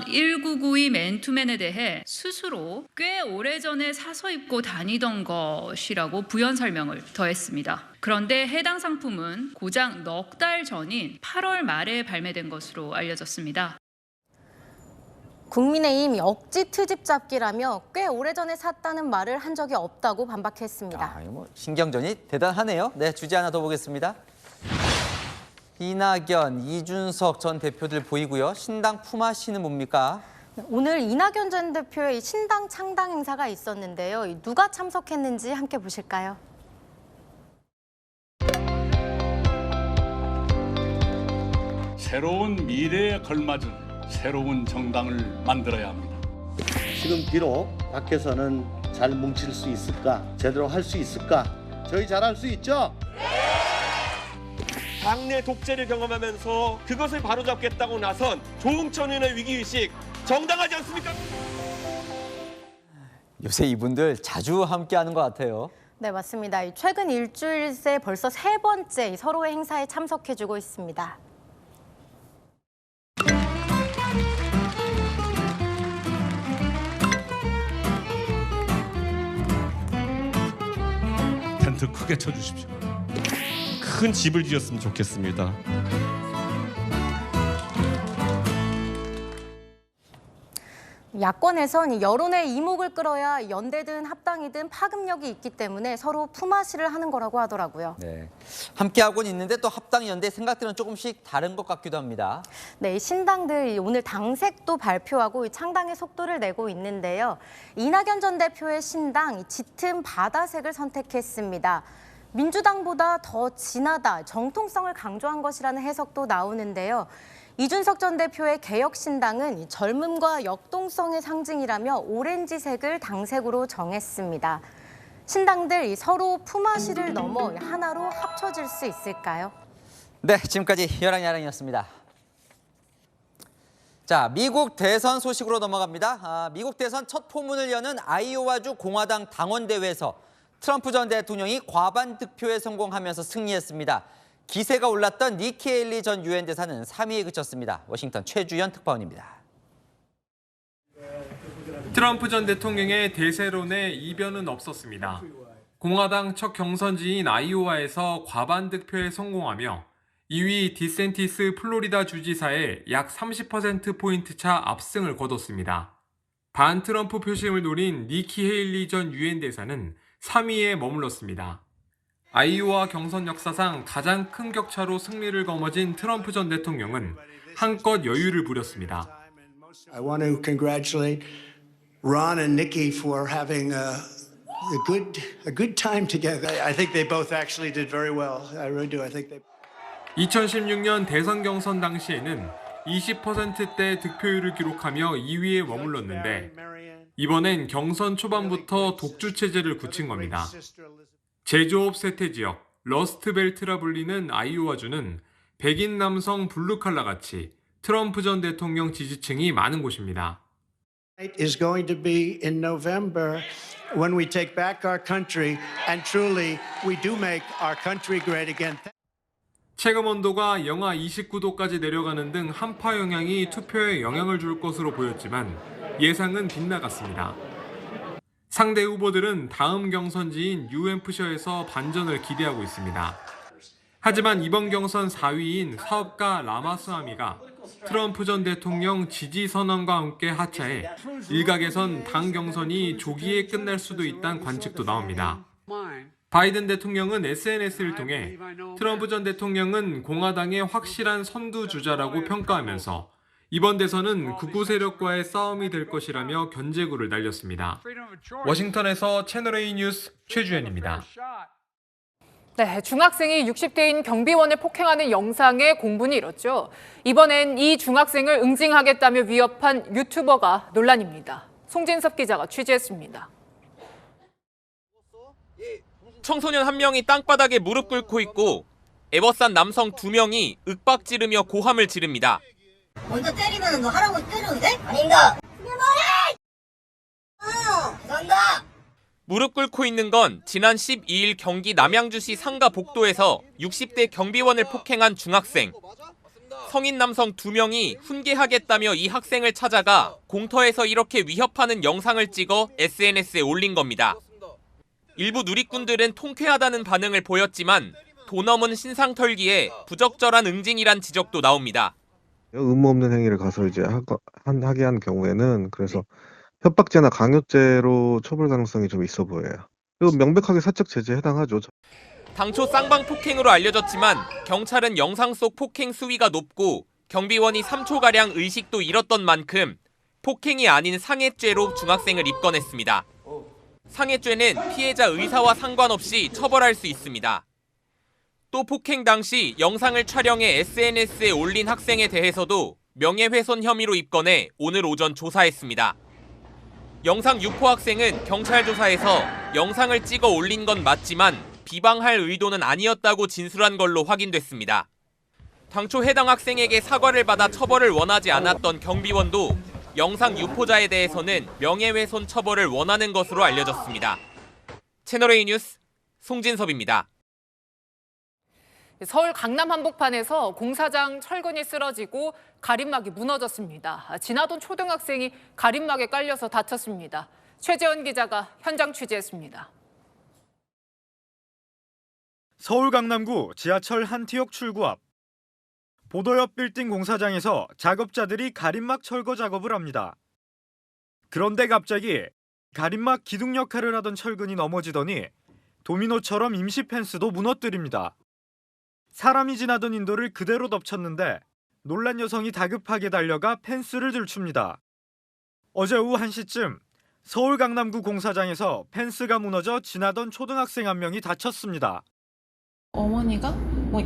1992 맨투맨에 대해 스스로 꽤 오래전에 사서 입고 다니던 것이라고 부연 설명을 더했습니다. 그런데 해당 상품은 고작 넉 달 전인 8월 말에 발매된 것으로 알려졌습니다. 국민의힘 억지 트집 잡기라며 꽤 오래전에 샀다는 말을 한 적이 없다고 반박했습니다. 신경전이 대단하네요. 네, 주제 하나 더 보겠습니다. 이낙연, 이준석 전 대표들 보이고요. 신당 품앗이는 뭡니까? 오늘 이낙연 전 대표의 신당 창당 행사가 있었는데요. 누가 참석했는지 함께 보실까요? 새로운 미래에 걸맞은 새로운 정당을 만들어야 합니다. 지금 비록 밖에서는 잘 뭉칠 수 있을까? 제대로 할 수 있을까? 저희 잘할 수 있죠? 당내 독재를 경험하면서 그것을 바로잡겠다고 나선 조응천 의원의 위기의식 정당하지 않습니까? 요새 이분들 자주 함께하는 것 같아요. 네, 맞습니다. 최근 일주일 새 벌써 3번째 서로의 행사에 참석해주고 있습니다. 텐트 크게 쳐주십시오. 큰 집을 지었으면 좋겠습니다. 야권에선 여론의 이목을 끌어야 연대든 합당이든 파급력이 있기 때문에 서로 품앗이를 하는 거라고 하더라고요. 네, 함께하고는 있는데 또 합당 연대 생각들은 조금씩 다른 것 같기도 합니다. 네, 신당들 오늘 당색도 발표하고 창당의 속도를 내고 있는데요. 이낙연 전 대표의 신당 짙은 바다색을 선택했습니다. 민주당보다 더 진하다, 정통성을 강조한 것이라는 해석도 나오는데요. 이준석 전 대표의 개혁신당은 젊음과 역동성의 상징이라며 오렌지색을 당색으로 정했습니다. 신당들 서로 품앗이를 넘어 하나로 합쳐질 수 있을까요? 네, 지금까지 여랑야랑이었습니다. 자, 미국 대선 소식으로 넘어갑니다. 미국 대선 첫 포문을 여는 아이오와주 공화당 당원대회에서 트럼프 전 대통령이 과반 득표에 성공하면서 승리했습니다. 기세가 올랐던 니키 헤일리 전 유엔 대사는 3위에 그쳤습니다. 워싱턴 최주연 특파원입니다. 트럼프 전 대통령의 대세론에 이변은 없었습니다. 공화당 첫 경선지인 아이오와에서 과반 득표에 성공하며 2위 디센티스 플로리다 주지사의 약 30%포인트 차 압승을 거뒀습니다. 반 트럼프 표심을 노린 니키 헤일리 전 유엔 대사는 3위에 머물렀습니다. 아이오와 경선 역사상 가장 큰 격차로 승리를 거머쥔 트럼프 전 대통령은 한껏 여유를 부렸습니다. I want to congratulate Ron and Nikki for having a good time together. I think they both actually did very well. I really do. I think they. 2016년 대선 경선 당시에는 20%대 득표율을 기록하며 2위에 머물렀는데 이번엔 경선 초반부터 독주 체제를 굳힌 겁니다. 제조업 세태 지역 러스트벨트라 불리는 아이오와주는 백인 남성 블루칼라같이 트럼프 전 대통령 지지층이 많은 곳입니다. Is going to be in November when we take back our country and truly we do make our country great again. 체감 온도가 영하 29도까지 내려가는 등 한파 영향이 투표에 영향을 줄 것으로 보였지만 예상은 빗나갔습니다. 상대 후보들은 다음 경선지인 뉴햄프셔에서 반전을 기대하고 있습니다. 하지만 이번 경선 4위인 사업가 라마스와미가 트럼프 전 대통령 지지 선언과 함께 하차해 일각에선 당 경선이 조기에 끝날 수도 있다는 관측도 나옵니다. 바이든 대통령은 SNS를 통해 트럼프 전 대통령은 공화당의 확실한 선두주자라고 평가하면서 이번 대선은 극우 세력과의 싸움이 될 것이라며 견제구를 날렸습니다. 워싱턴에서 채널A 뉴스 최주연입니다. 네, 중학생이 60대인 경비원을 폭행하는 영상의 공분이 일었죠. 이번엔 이 중학생을 응징하겠다며 위협한 유튜버가 논란입니다. 송진섭 기자가 취재했습니다. 청소년 한 명이 땅바닥에 무릎 꿇고 있고 에버싼 남성 2명이 윽박지르며 고함을 지릅니다. 먼저 때리면 너 하라고 때려도 돼? 아닙니다. 무릎 꿇고 있는 건 지난 12일 경기 남양주시 상가 복도에서 60대 경비원을 폭행한 중학생. 성인 남성 2명이 훈계하겠다며 이 학생을 찾아가 공터에서 이렇게 위협하는 영상을 찍어 SNS에 올린 겁니다. 일부 누리꾼들은 통쾌하다는 반응을 보였지만 도 넘은 신상 털기에 부적절한 응징이란 지적도 나옵니다. 의무 없는 행위를 가서 이제 하게 한 경우에는 그래서 협박죄나 강요죄로 처벌 가능성이 좀 있어 보여요. 그리고 명백하게 사적 제재에 해당하죠. 당초 쌍방 폭행으로 알려졌지만 경찰은 영상 속 폭행 수위가 높고 경비원이 3초가량 의식도 잃었던 만큼 폭행이 아닌 상해죄로 중학생을 입건했습니다. 상해죄는 피해자 의사와 상관없이 처벌할 수 있습니다. 또 폭행 당시 영상을 촬영해 SNS에 올린 학생에 대해서도 명예훼손 혐의로 입건해 오늘 오전 조사했습니다. 영상 유포 학생은 경찰 조사에서 영상을 찍어 올린 건 맞지만 비방할 의도는 아니었다고 진술한 걸로 확인됐습니다. 당초 해당 학생에게 사과를 받아 처벌을 원하지 않았던 경비원도 영상 유포자에 대해서는 명예훼손 처벌을 원하는 것으로 알려졌습니다. 채널A 뉴스 송진섭입니다. 서울 강남 한복판에서 공사장 철근이 쓰러지고 가림막이 무너졌습니다. 지나던 초등학생이 가림막에 깔려서 다쳤습니다. 최재원 기자가 현장 취재했습니다. 서울 강남구 지하철 한티역 출구 앞. 보도옆 빌딩 공사장에서 작업자들이 가림막 철거 작업을 합니다. 그런데 갑자기 가림막 기둥 역할을 하던 철근이 넘어지더니 도미노처럼 임시 펜스도 무너뜨립니다. 사람이 지나던 인도를 그대로 덮쳤는데 놀란 여성이 다급하게 달려가 펜스를 들춥니다. 어제 오후 1시쯤 서울 강남구 공사장에서 펜스가 무너져 지나던 초등학생 한 명이 다쳤습니다. 어머니가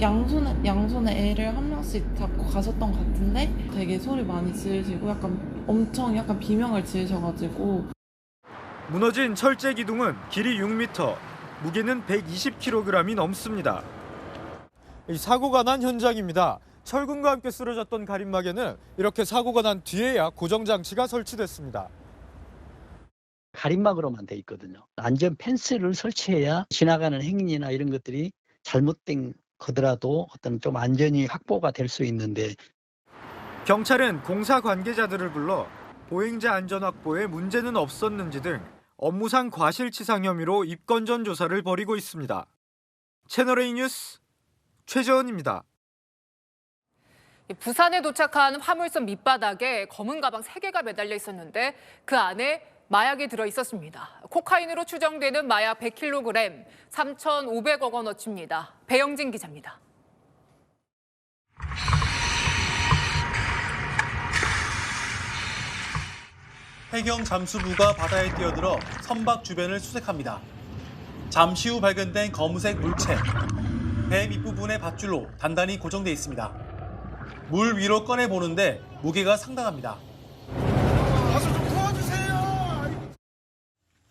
양손에 애를 한 명씩 잡고 가셨던 것 같은데 되게 소리 많이 지르시고 엄청 비명을 지르셔가지고. 무너진 철제 기둥은 길이 6m, 무게는 120kg이 넘습니다. 이 사고가 난 현장입니다. 철근과 함께 쓰러졌던 가림막에는 이렇게 사고가 난 뒤에야 고정장치가 설치됐습니다. 가림막으로만 돼 있거든요. 안전 펜스를 설치해야 지나가는 행인이나 이런 것들이 잘못된 거더라도 어떤 좀 안전이 확보가 될 수 있는데. 경찰은 공사 관계자들을 불러 보행자 안전 확보에 문제는 없었는지 등 업무상 과실치상 혐의로 입건 전 조사를 벌이고 있습니다. 채널A 뉴스 최재원입니다. 부산에 도착한 화물선 밑바닥에 검은 가방 3개가 매달려 있었는데 그 안에 마약이 들어 있었습니다. 코카인으로 추정되는 마약 100kg, 3,500억 원어치입니다. 배영진 기자입니다. 해경 잠수부가 바다에 뛰어들어 선박 주변을 수색합니다. 잠시 후 발견된 검은색 물체. 배 밑부분의 밧줄로 단단히 고정돼 있습니다. 물 위로 꺼내보는데 무게가 상당합니다. 가서 좀 도와주세요.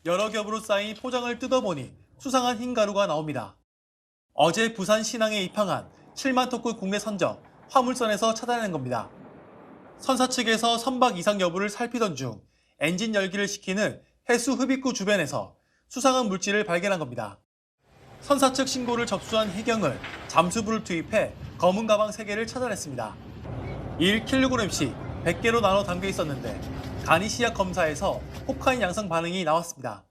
여러 겹으로 쌓인 포장을 뜯어보니 수상한 흰 가루가 나옵니다. 어제 부산 신항에 입항한 7만 토크 국내 선적 화물선에서 찾아낸 겁니다. 선사 측에서 선박 이상 여부를 살피던 중 엔진 열기를 식히는 해수 흡입구 주변에서 수상한 물질을 발견한 겁니다. 선사 측 신고를 접수한 해경은 잠수부를 투입해 검은 가방 3개를 찾아냈습니다. 1kg씩 100개로 나눠 담겨 있었는데 간이 시약 검사에서 코카인 양성 반응이 나왔습니다.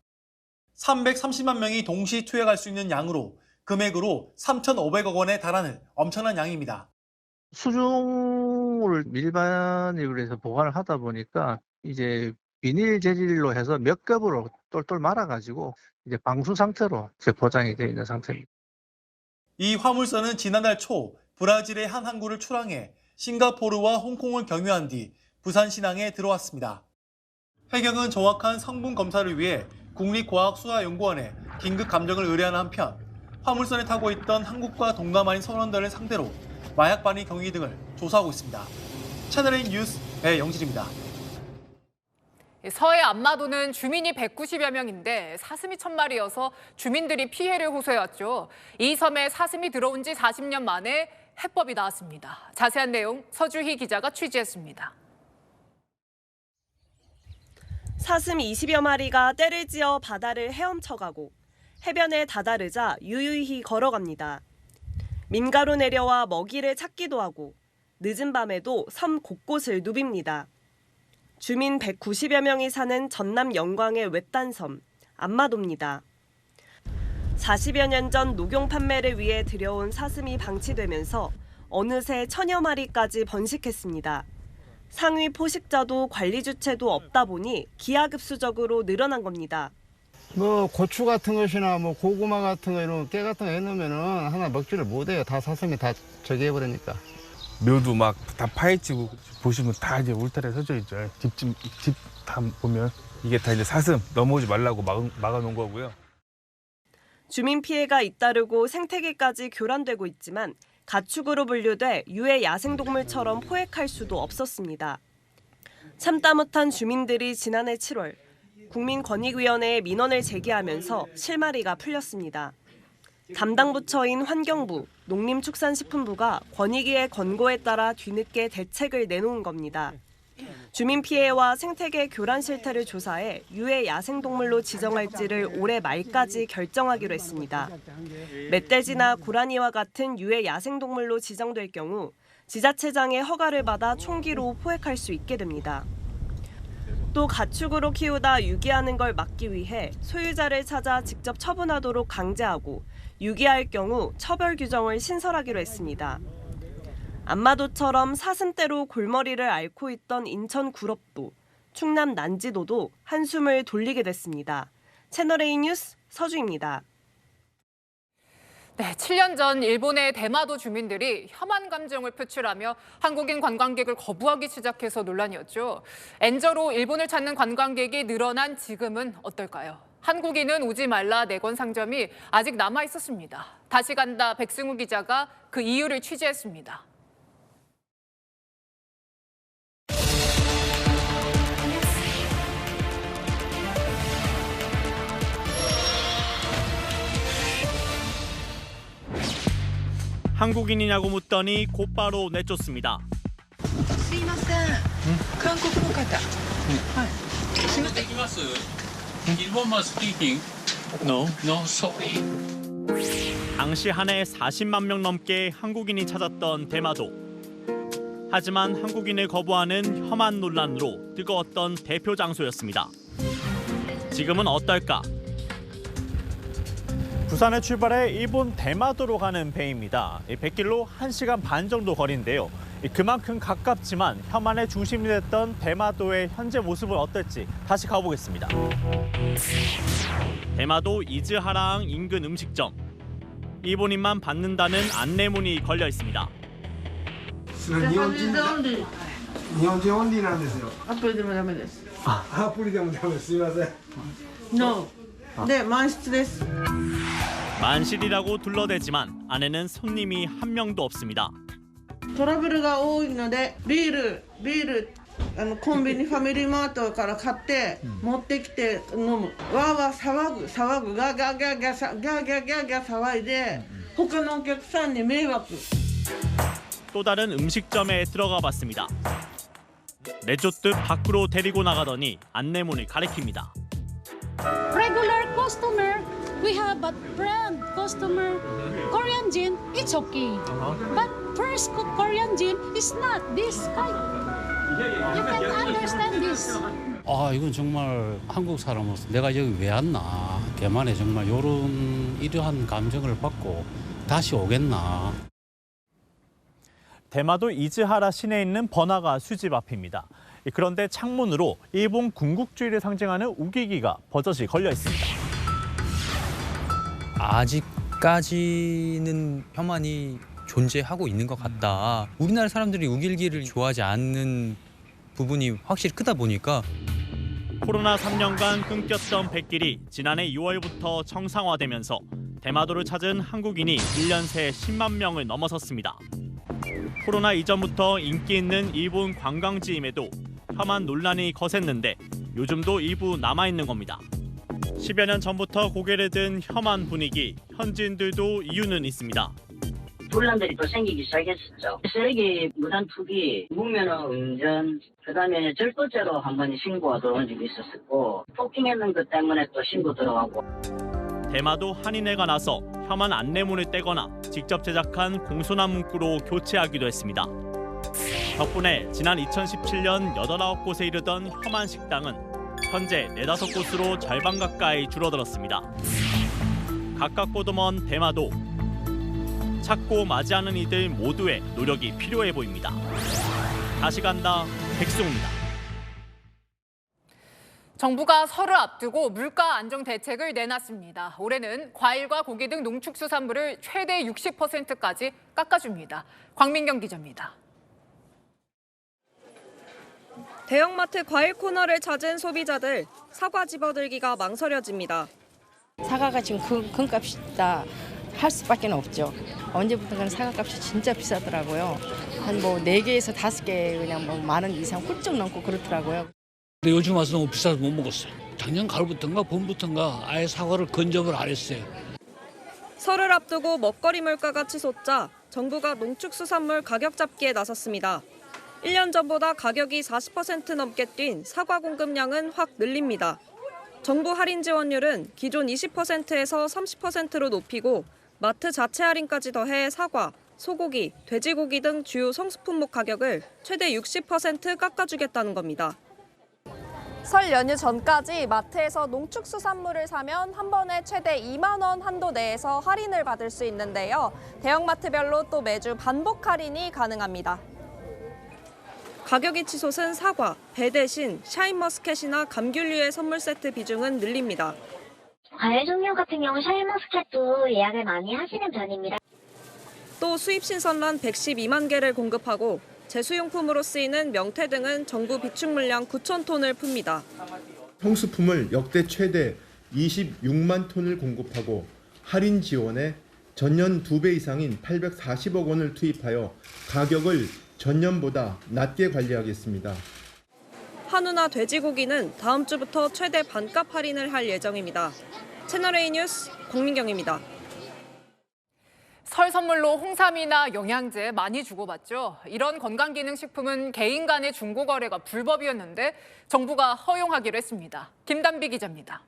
330만 명이 동시 투약할 수 있는 양으로 금액으로 3,500억 원에 달하는 엄청난 양입니다. 수중을 밀반입으로 해서 보관을 하다 보니까 이제 비닐 재질로 해서 몇 겹으로 똘똘 말아가지고 이제 방수 상태로 포장이 되어 있는 상태입니다. 이 화물선은 지난달 초 브라질의 한 항구를 출항해 싱가포르와 홍콩을 경유한 뒤 부산 신항에 들어왔습니다. 해경은 정확한 성분 검사를 위해 국립과학수사연구원에 긴급 감정을 의뢰하는 한편 화물선에 타고 있던 한국과 동남아인 선원들을 상대로 마약 반입 경위 등을 조사하고 있습니다. 채널A 뉴스 배영진입니다. 서해 안마도는 주민이 190여 명인데 사슴이 천마리여서 주민들이 피해를 호소해왔죠. 이 섬에 사슴이 들어온 지 40년 만에 해법이 나왔습니다. 자세한 내용 서주희 기자가 취재했습니다. 사슴 20여 마리가 떼를 지어 바다를 헤엄쳐가고 해변에 다다르자 유유히 걸어갑니다. 민가로 내려와 먹이를 찾기도 하고 늦은 밤에도 섬 곳곳을 누빕니다. 주민 190여 명이 사는 전남 영광의 외딴 섬 안마도입니다. 40여 년 전 녹용 판매를 위해 들여온 사슴이 방치되면서 어느새 1000여 마리까지 번식했습니다. 상위 포식자도 관리 주체도 없다 보니 기하급수적으로 늘어난 겁니다. 뭐 고추 같은 것이나 뭐 고구마 같은 거 이런 깨 같은 거 해놓으면은 하나 먹지를 못해요. 다 사슴이 다 저기 해버리니까. 묘도 막 다 파헤치고 보시면 다 이제 울타리에 서져 있죠. 집 다 보면 이게 다 이제 사슴 넘어오지 말라고 막아놓은 거고요. 주민 피해가 잇따르고 생태계까지 교란되고 있지만 가축으로 분류돼 유해 야생동물처럼 포획할 수도 없었습니다. 참다 못한 주민들이 지난해 7월 국민권익위원회에 민원을 제기하면서 실마리가 풀렸습니다. 담당 부처인 환경부, 농림축산식품부가 권익위의 권고에 따라 뒤늦게 대책을 내놓은 겁니다. 주민 피해와 생태계 교란 실태를 조사해 유해 야생동물로 지정할지를 올해 말까지 결정하기로 했습니다. 멧돼지나 고라니와 같은 유해 야생동물로 지정될 경우 지자체장의 허가를 받아 총기로 포획할 수 있게 됩니다. 또 가축으로 키우다 유기하는 걸 막기 위해 소유자를 찾아 직접 처분하도록 강제하고 유기할 경우 처벌 규정을 신설하기로 했습니다. 안마도처럼 사슴떼로 골머리를 앓고 있던 인천 구럽도, 충남 난지도도 한숨을 돌리게 됐습니다. 채널A 뉴스 서주입니다. 네, 7년 전 일본의 대마도 주민들이 혐한 감정을 표출하며 한국인 관광객을 거부하기 시작해서 논란이었죠. 엔저로 일본을 찾는 관광객이 늘어난 지금은 어떨까요? 한국인은 오지 말라 내건 상점이 아직 남아 있었습니다. 다시 간다 백승우 기자가 그 이유를 취재했습니다. 한국인이냐고 묻더니 곧바로 내쫓습니다. すいません。韓国の方。はい。すいません。できます？일본말 speaking? No. No, sorry. 당시 한 해 40만 명 넘게 한국인이 찾았던 대마도. 하지만 한국인을 거부하는 혐한 논란으로 뜨거웠던 대표 장소였습니다. 지금은 어떨까? 부산에 출발해 일본 대마도로 가는 배입니다. 100길로 1시간 반 정도 거리인데요. 그만큼 가깝지만 혐한의 중심이 됐던 대마도의 현재 모습은 어떨지 다시 가보겠습니다. 대마도 이즈하랑 인근 음식점. 일본인만 받는다는 안내문이 걸려 있습니다. 日本人オンリーなんですよ。アプリでもダメです。アプリでもダメです。すみません。 No. 네, 만실です. 만실이라고 둘러대지만 안에는 손님이 한 명도 없습니다. トラブルが多いのでビールコンビニファミリーマートから買って持ってきて飲む。わーわー騒ぐガーガーガーガーガーガーガーガー騒いで他のお客さんに迷惑. 또 다른 음식점에 들어가 봤습니다. 내쫓듯 밖으로 데리고 나가더니 안내문을 가리킵니다. Regular customer, we have a brand customer. Korean gin, it's okay. But first Korean gin is not this kind. You can understand this. 아, 이건 정말 한국 사람으로서 내가 여기 왜 왔나. 대만에 정말 이러한 감정을 받고 다시 오겠나. 대마도 이즈하라 시내에 있는 번화가 수집 앞입니다. 그런데 창문으로 일본 군국주의를 상징하는 우기기가 버젓이 걸려 있습니다. 아직까지는 혐한이 존재하고 있는 것 같다. 우리나라 사람들이 우길기를 좋아하지 않는 부분이 확실히 크다 보니까 코로나 3년간 끊겼던 백길이 지난해 6월부터 정상화되면서 대마도를 찾은 한국인이 1년 새 10만 명을 넘어섰습니다. 코로나 이전부터 인기 있는 일본 관광지임에도 혐한 논란이 거셌는데 요즘도 일부 남아있는 겁니다. 10여 년 전부터 고개를 든 혐한 분위기, 현지인들도 이유는 있습니다. 분란들이 또 생기기 시작했었죠. 쓰레기 무단 투기, 무면허 운전, 그다음에 절도죄로 한 번 신고가 들어온 적이 있었고 폭행했는 것 때문에 또 신고 들어가고. 대마도 한인회가 나서 혐한 안내문을 떼거나 직접 제작한 공소란 문구로 교체하기도 했습니다. 덕분에 지난 2017년 8, 9곳에 이르던 혐한 식당은 현재 4, 5곳으로 절반 가까이 줄어들었습니다. 각각 보도먼 대마도, 찾고 맞이하는 이들 모두의 노력이 필요해 보입니다. 다시 간다, 백승우입니다. 정부가 설을 앞두고 물가 안정 대책을 내놨습니다. 올해는 과일과 고기 등 농축수산물을 최대 60%까지 깎아줍니다. 광민경 기자입니다. 대형마트 과일 코너를 찾은 소비자들, 사과 집어들기가 망설여집니다. 사과가 지금 금값이다 할 수밖에 없죠. 언제부턴가는 사과값이 진짜 비싸더라고요. 한 뭐 4개에서 5개 그냥 뭐 10,000원 이상 훌쩍 넘고 그렇더라고요. 근데 요즘 와서 너무 비싸서 못 먹었어요. 작년 가을부터인가 봄부터인가 아예 사과를 건접을 안 했어요. 설을 앞두고 먹거리 물가가 치솟자 정부가 농축수산물 가격 잡기에 나섰습니다. 1년 전보다 가격이 40% 넘게 뛴 사과 공급량은 확 늘립니다. 정부 할인 지원율은 기존 20%에서 30%로 높이고 마트 자체 할인까지 더해 사과, 소고기, 돼지고기 등 주요 성수품목 가격을 최대 60% 깎아주겠다는 겁니다. 설 연휴 전까지 마트에서 농축수산물을 사면 한 번에 최대 2만 원 한도 내에서 할인을 받을 수 있는데요. 대형마트별로 또 매주 반복 할인이 가능합니다. 가격이 치솟은 사과, 배 대신 샤인머스켓이나 감귤류의 선물 세트 비중은 늘립니다. 과일 종류 같은 경우 샤인머스켓도 예약을 많이 하시는 편입니다. 또 수입 신선란 112만 개를 공급하고 제수용품으로 쓰이는 명태 등은 정부 비축 물량 9,000톤을 풉니다. 성수품을 역대 최대 26만 톤을 공급하고 할인 지원에 전년 2배 이상인 840억 원을 투입하여 가격을 전년보다 낮게 관리하겠습니다. 한우나 돼지고기는 다음 주부터 최대 반값 할인을 할 예정입니다. 채널A 뉴스 권민경입니다. 설 선물로 홍삼이나 영양제 많이 주고받죠. 이런 건강기능식품은 개인 간의 중고거래가 불법이었는데 정부가 허용하기로 했습니다. 김단비 기자입니다.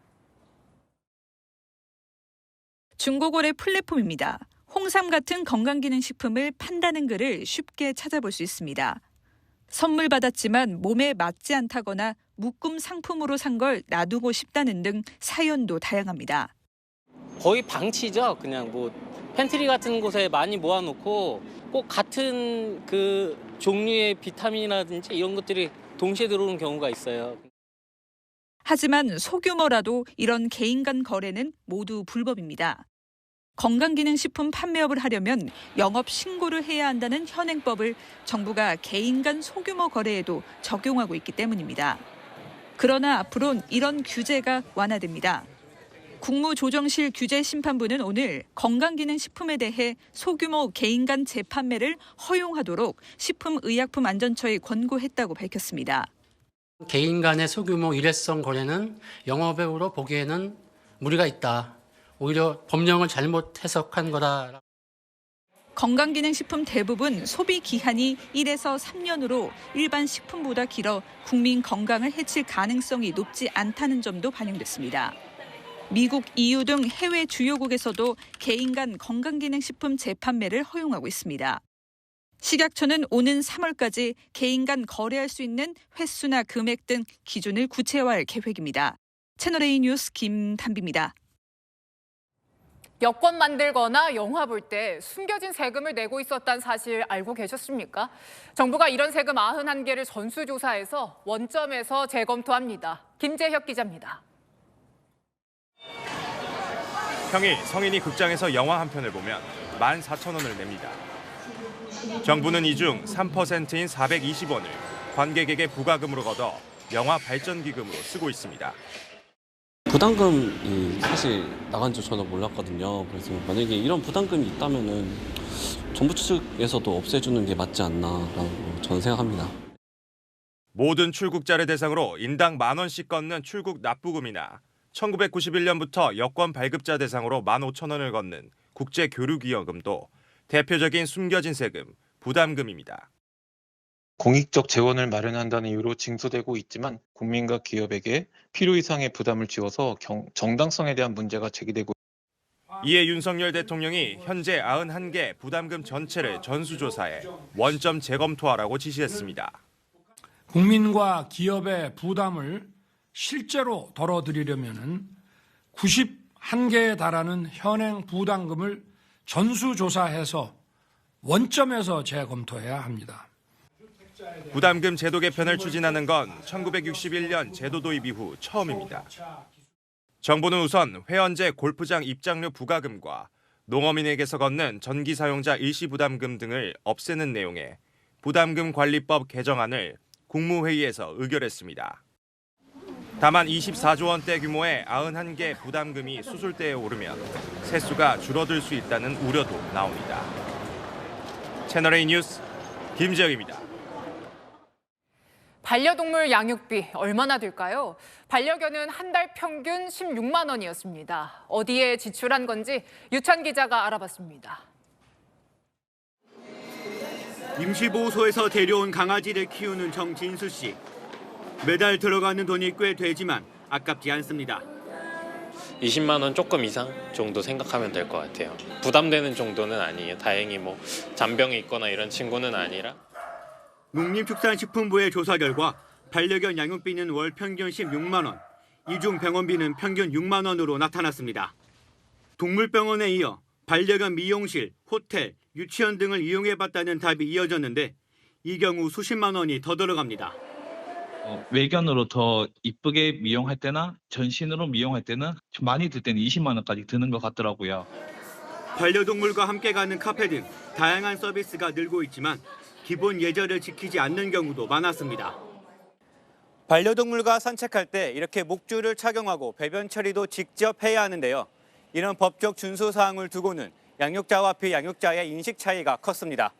중고거래 플랫폼입니다. 홍삼 같은 건강기능식품을 판다는 글을 쉽게 찾아볼 수 있습니다. 선물 받았지만 몸에 맞지 않다거나 묶음 상품으로 산 걸 놔두고 싶다는 등 사연도 다양합니다. 거의 방치죠. 그냥 뭐 팬트리 같은 곳에 많이 모아놓고 꼭 같은 그 종류의 비타민이라든지 이런 것들이 동시에 들어오는 경우가 있어요. 하지만 소규모라도 이런 개인 간 거래는 모두 불법입니다. 건강기능식품 판매업을 하려면 영업 신고를 해야 한다는 현행법을 정부가 개인 간 소규모 거래에도 적용하고 있기 때문입니다. 그러나 앞으로는 이런 규제가 완화됩니다. 국무조정실 규제심판부는 오늘 건강기능식품에 대해 소규모 개인 간 재판매를 허용하도록 식품의약품안전처에 권고했다고 밝혔습니다. 개인 간의 소규모 일회성 거래는 영업외로 보기에는 무리가 있다. 오히려 법령을 잘못 해석한 거다. 건강기능식품 대부분 소비 기한이 1에서 3년으로 일반 식품보다 길어 국민 건강을 해칠 가능성이 높지 않다는 점도 반영됐습니다. 미국, EU 등 해외 주요국에서도 개인 간 건강기능식품 재판매를 허용하고 있습니다. 식약처는 오는 3월까지 개인 간 거래할 수 있는 횟수나 금액 등 기준을 구체화할 계획입니다. 채널A 뉴스 김단비입니다. 여권 만들거나 영화 볼 때 숨겨진 세금을 내고 있었다는 사실 알고 계셨습니까? 정부가 이런 세금 91개를 전수조사해서 원점에서 재검토합니다. 김재혁 기자입니다. 평일 성인이 극장에서 영화 한 편을 보면 14,000원을 냅니다. 정부는 이 중 3%인 420원을 관객에게 부가금으로 걷어 영화 발전기금으로 쓰고 있습니다. 부담금이 사실 나간 줄 저는 몰랐거든요. 그래서 만약에 이런 부담금이 있다면은 정부 측에서도 없애주는 게 맞지 않나라고 저는 생각합니다. 모든 출국자를 대상으로 인당 10,000원씩 걷는 출국 납부금이나 1991년부터 여권 발급자 대상으로 15,000원을 걷는 국제교류기여금도 대표적인 숨겨진 세금, 부담금입니다. 공익적 재원을 마련한다는 이유로 징수되고 있지만 국민과 기업에게 필요 이상의 부담을 지워서 정당성에 대한 문제가 제기되고 이에 윤석열 대통령이 현재 91개 부담금 전체를 전수조사해 원점 재검토하라고 지시했습니다. 국민과 기업의 부담을 실제로 덜어드리려면 91개에 달하는 현행 부담금을 전수조사해서 원점에서 재검토해야 합니다. 부담금 제도 개편을 추진하는 건 1961년 제도 도입 이후 처음입니다. 정부는 우선 회원제 골프장 입장료 부과금과 농어민에게서 걷는 전기 사용자 일시 부담금 등을 없애는 내용의 부담금 관리법 개정안을 국무회의에서 의결했습니다. 다만 24조 원대 규모의 91개 부담금이 수술대에 오르면 세수가 줄어들 수 있다는 우려도 나옵니다. 채널A 뉴스 김재혁입니다. 반려동물 양육비 얼마나 들까요? 반려견은 한 달 평균 16만 원이었습니다. 어디에 지출한 건지 유찬 기자가 알아봤습니다. 임시보호소에서 데려온 강아지를 키우는 정진수 씨. 매달 들어가는 돈이 꽤 되지만 아깝지 않습니다. 20만 원 조금 이상 정도 생각하면 될 것 같아요. 부담되는 정도는 아니에요. 다행히 뭐 잔병이 있거나 이런 친구는 아니라. 농림축산식품부의 조사 결과 반려견 양육비는 월 평균 16만 원, 이중 병원비는 평균 6만 원으로 나타났습니다. 동물병원에 이어 반려견 미용실, 호텔, 유치원 등을 이용해봤다는 답이 이어졌는데 이 경우 수십만 원이 더 들어갑니다. 외견으로 더 이쁘게 미용할 때나 전신으로 미용할 때는 많이 들 때는 20만 원까지 드는 것 같더라고요. 반려동물과 함께 가는 카페 등 다양한 서비스가 늘고 있지만 기본 예절을 지키지 않는 경우도 많았습니다. 반려동물과 산책할 때 이렇게 목줄을 착용하고 배변 처리도 직접 해야 하는데요. 이런 법적 준수 사항을 두고는 양육자와 비양육자의 인식 차이가 컸습니다.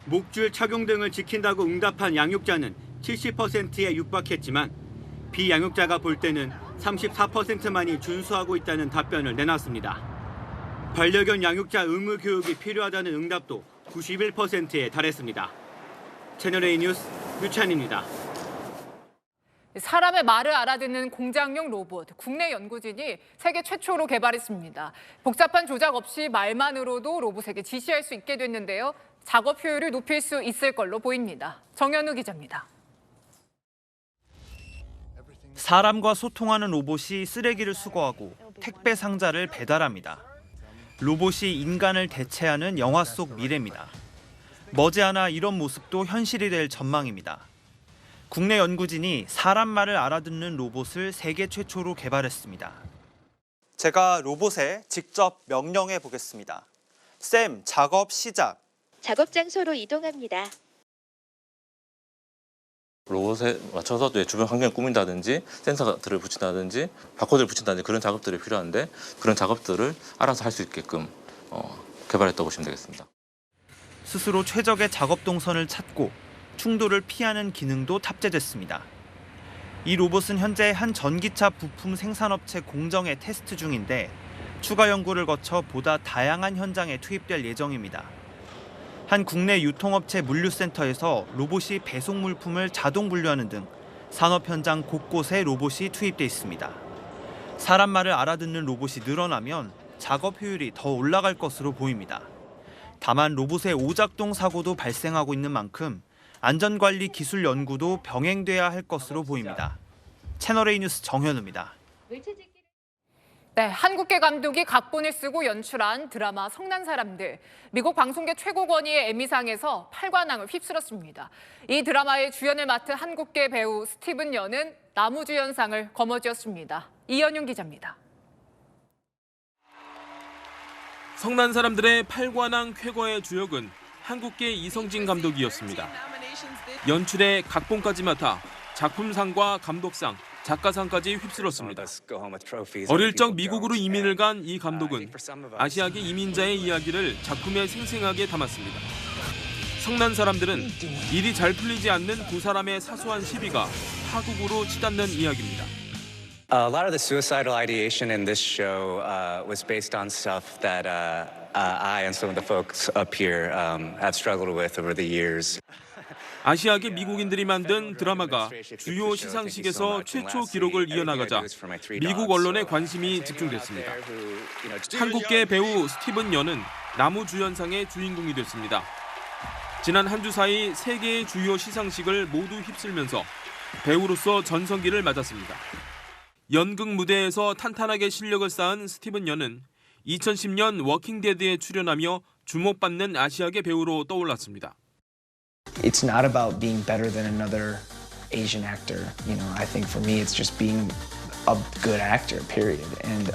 목줄 착용 등을 지킨다고 응답한 양육자는 70%에 육박했지만 비양육자가 볼 때는 34%만이 준수하고 있다는 답변을 내놨습니다. 반려견 양육자 의무 교육이 필요하다는 응답도 91%에 달했습니다. 채널A 뉴스 유찬입니다. 사람의 말을 알아듣는 공장용 로봇, 국내 연구진이 세계 최초로 개발했습니다. 복잡한 조작 없이 말만으로도 로봇에게 지시할 수 있게 됐는데요. 작업 효율을 높일 수 있을 걸로 보입니다. 정현우 기자입니다. 사람과 소통하는 로봇이 쓰레기를 수거하고 택배 상자를 배달합니다. 로봇이 인간을 대체하는 영화 속 미래입니다. 머지않아 이런 모습도 현실이 될 전망입니다. 국내 연구진이 사람 말을 알아듣는 로봇을 세계 최초로 개발했습니다. 제가 로봇에 직접 명령해 보겠습니다. 쌤, 작업 시작. 작업 장소로 이동합니다. 로봇에 맞춰서 주변 환경을 꾸민다든지 센서들을 붙인다든지 바코드를 붙인다든지 그런 작업들이 필요한데 그런 작업들을 알아서 할 수 있게끔 개발했다고 보시면 되겠습니다. 스스로 최적의 작업 동선을 찾고 충돌을 피하는 기능도 탑재됐습니다. 이 로봇은 현재 한 전기차 부품 생산업체 공정에 테스트 중인데 추가 연구를 거쳐 보다 다양한 현장에 투입될 예정입니다. 한 국내 유통업체 물류센터에서 로봇이 배송 물품을 자동 분류하는 등 산업 현장 곳곳에 로봇이 투입돼 있습니다. 사람 말을 알아듣는 로봇이 늘어나면 작업 효율이 더 올라갈 것으로 보입니다. 다만 로봇의 오작동 사고도 발생하고 있는 만큼 안전관리 기술 연구도 병행돼야 할 것으로 보입니다. 채널A 뉴스 정현우입니다. 네, 한국계 감독이 각본을 쓰고 연출한 드라마 성난 사람들. 미국 방송계 최고 권위의 에미상에서 8관왕을 휩쓸었습니다. 이 드라마의 주연을 맡은 한국계 배우 스티븐 연은 나무주연상을 거머쥐었습니다. 이현윤 기자입니다. 성난 사람들의 8관왕 쾌거의 주역은 한국계 이성진 감독이었습니다. 연출에 각본까지 맡아 작품상과 감독상, 작가상까지 휩쓸었습니다. 어릴 적 미국으로 이민을 간 이 감독은 아시아계 이민자의 이야기를 작품에 생생하게 담았습니다. 성난 사람들은 일이 잘 풀리지 않는 두 사람의 사소한 시비가 파국으로 치닫는 이야기입니다. A lot of the suicidal ideation in this show was based on stuff that I and some of the folks up here have struggled with over the years. 아시아계 미국인들이 만든 드라마가 주요 시상식에서 최초 기록을 이어나가자 미국 언론의 관심이 집중됐습니다. 한국계 배우 스티븐 연은 나무주연상의 주인공이 됐습니다. 지난 한 주 사이 3개의 주요 시상식을 모두 휩쓸면서 배우로서 전성기를 맞았습니다. 연극 무대에서 탄탄하게 실력을 쌓은 스티븐 연은 2010년 워킹데드에 출연하며 주목받는 아시아계 배우로 떠올랐습니다. It's not about being better than another Asian actor. You know, I think for me it's just being a good actor, period. And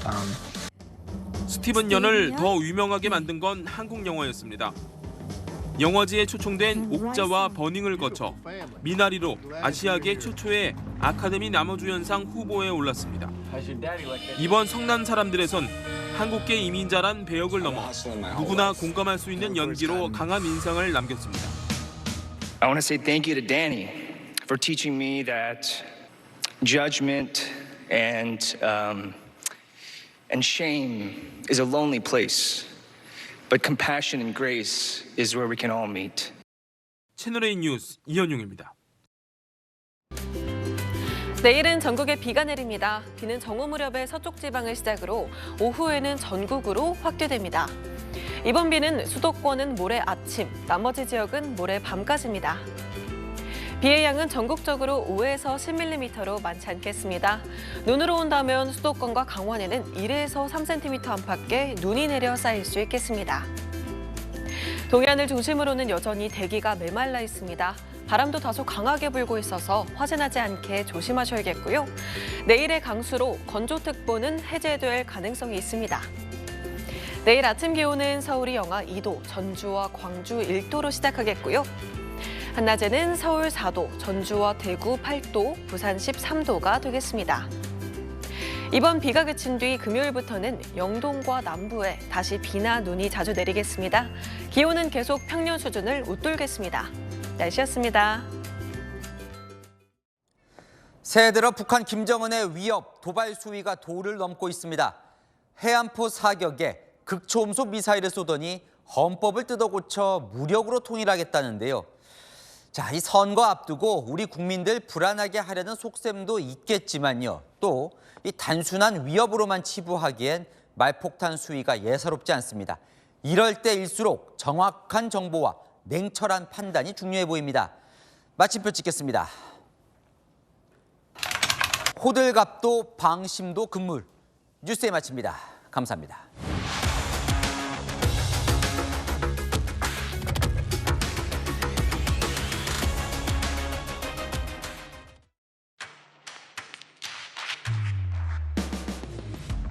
스티븐 연을 더 유명하게 만든 건 한국 영화였습니다. 영화제에 초청된 옥자와 버닝을 거쳐 미나리로 아시아계 최초의 아카데미 남우주연상 후보에 올랐습니다. 이번 성난 사람들에선 한국계 이민자란 배역을 넘어 누구나 공감할 수 있는 연기로 강한 인상을 남겼습니다. I want to say thank you to Danny for teaching me that judgment and shame is a lonely place, but compassion and grace is where we can all meet. 채널A 뉴스 이현용입니다. 내일은 전국에 비가 내립니다. 비는 정오 무렵에 서쪽 지방을 시작으로 오후에는 전국으로 확대됩니다. 이번 비는 수도권은 모레 아침, 나머지 지역은 모레 밤까지입니다. 비의 양은 전국적으로 5에서 10mm로 많지 않겠습니다. 눈으로 온다면 수도권과 강원에는 1에서 3cm 안팎의 눈이 내려 쌓일 수 있겠습니다. 동해안을 중심으로는 여전히 대기가 메말라 있습니다. 바람도 다소 강하게 불고 있어서 화재나지 않게 조심하셔야겠고요. 내일의 강수로 건조특보는 해제될 가능성이 있습니다. 내일 아침 기온은 서울이 영하 2도, 전주와 광주 1도로 시작하겠고요. 한낮에는 서울 4도, 전주와 대구 8도, 부산 13도가 되겠습니다. 이번 비가 그친 뒤 금요일부터는 영동과 남부에 다시 비나 눈이 자주 내리겠습니다. 기온은 계속 평년 수준을 웃돌겠습니다. 날씨였습니다. 새해 들어 북한 김정은의 위협, 도발 수위가 도를 넘고 있습니다. 해안포 사격에 극초음속 미사일을 쏘더니 헌법을 뜯어고쳐 무력으로 통일하겠다는데요. 자, 이 선거 앞두고 우리 국민들 불안하게 하려는 속셈도 있겠지만요. 또 이 단순한 위협으로만 치부하기엔 말폭탄 수위가 예사롭지 않습니다. 이럴 때일수록 정확한 정보와 냉철한 판단이 중요해 보입니다. 마침표 찍겠습니다. 호들갑도 방심도 금물. 뉴스에 마칩니다. 감사합니다.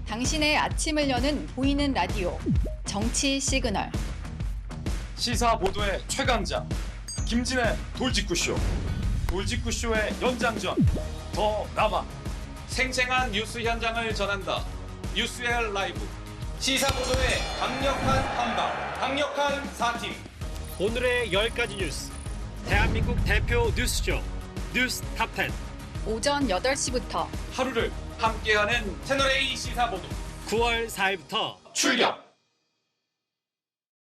당신의 아침을 여는 보이는 라디오, 정치 시그널. 시사 보도의 최강자, 김진의 돌직구쇼. 돌직구쇼의 연장전, 더 남아. 생생한 뉴스 현장을 전한다. 뉴스의 라이브. 시사 보도의 강력한 한방, 강력한 4팀. 오늘의 10가지 뉴스. 대한민국 대표 뉴스쇼, 뉴스 탑10. 오전 8시부터 하루를 함께하는 채널A 시사보도 9월 4일부터 출격!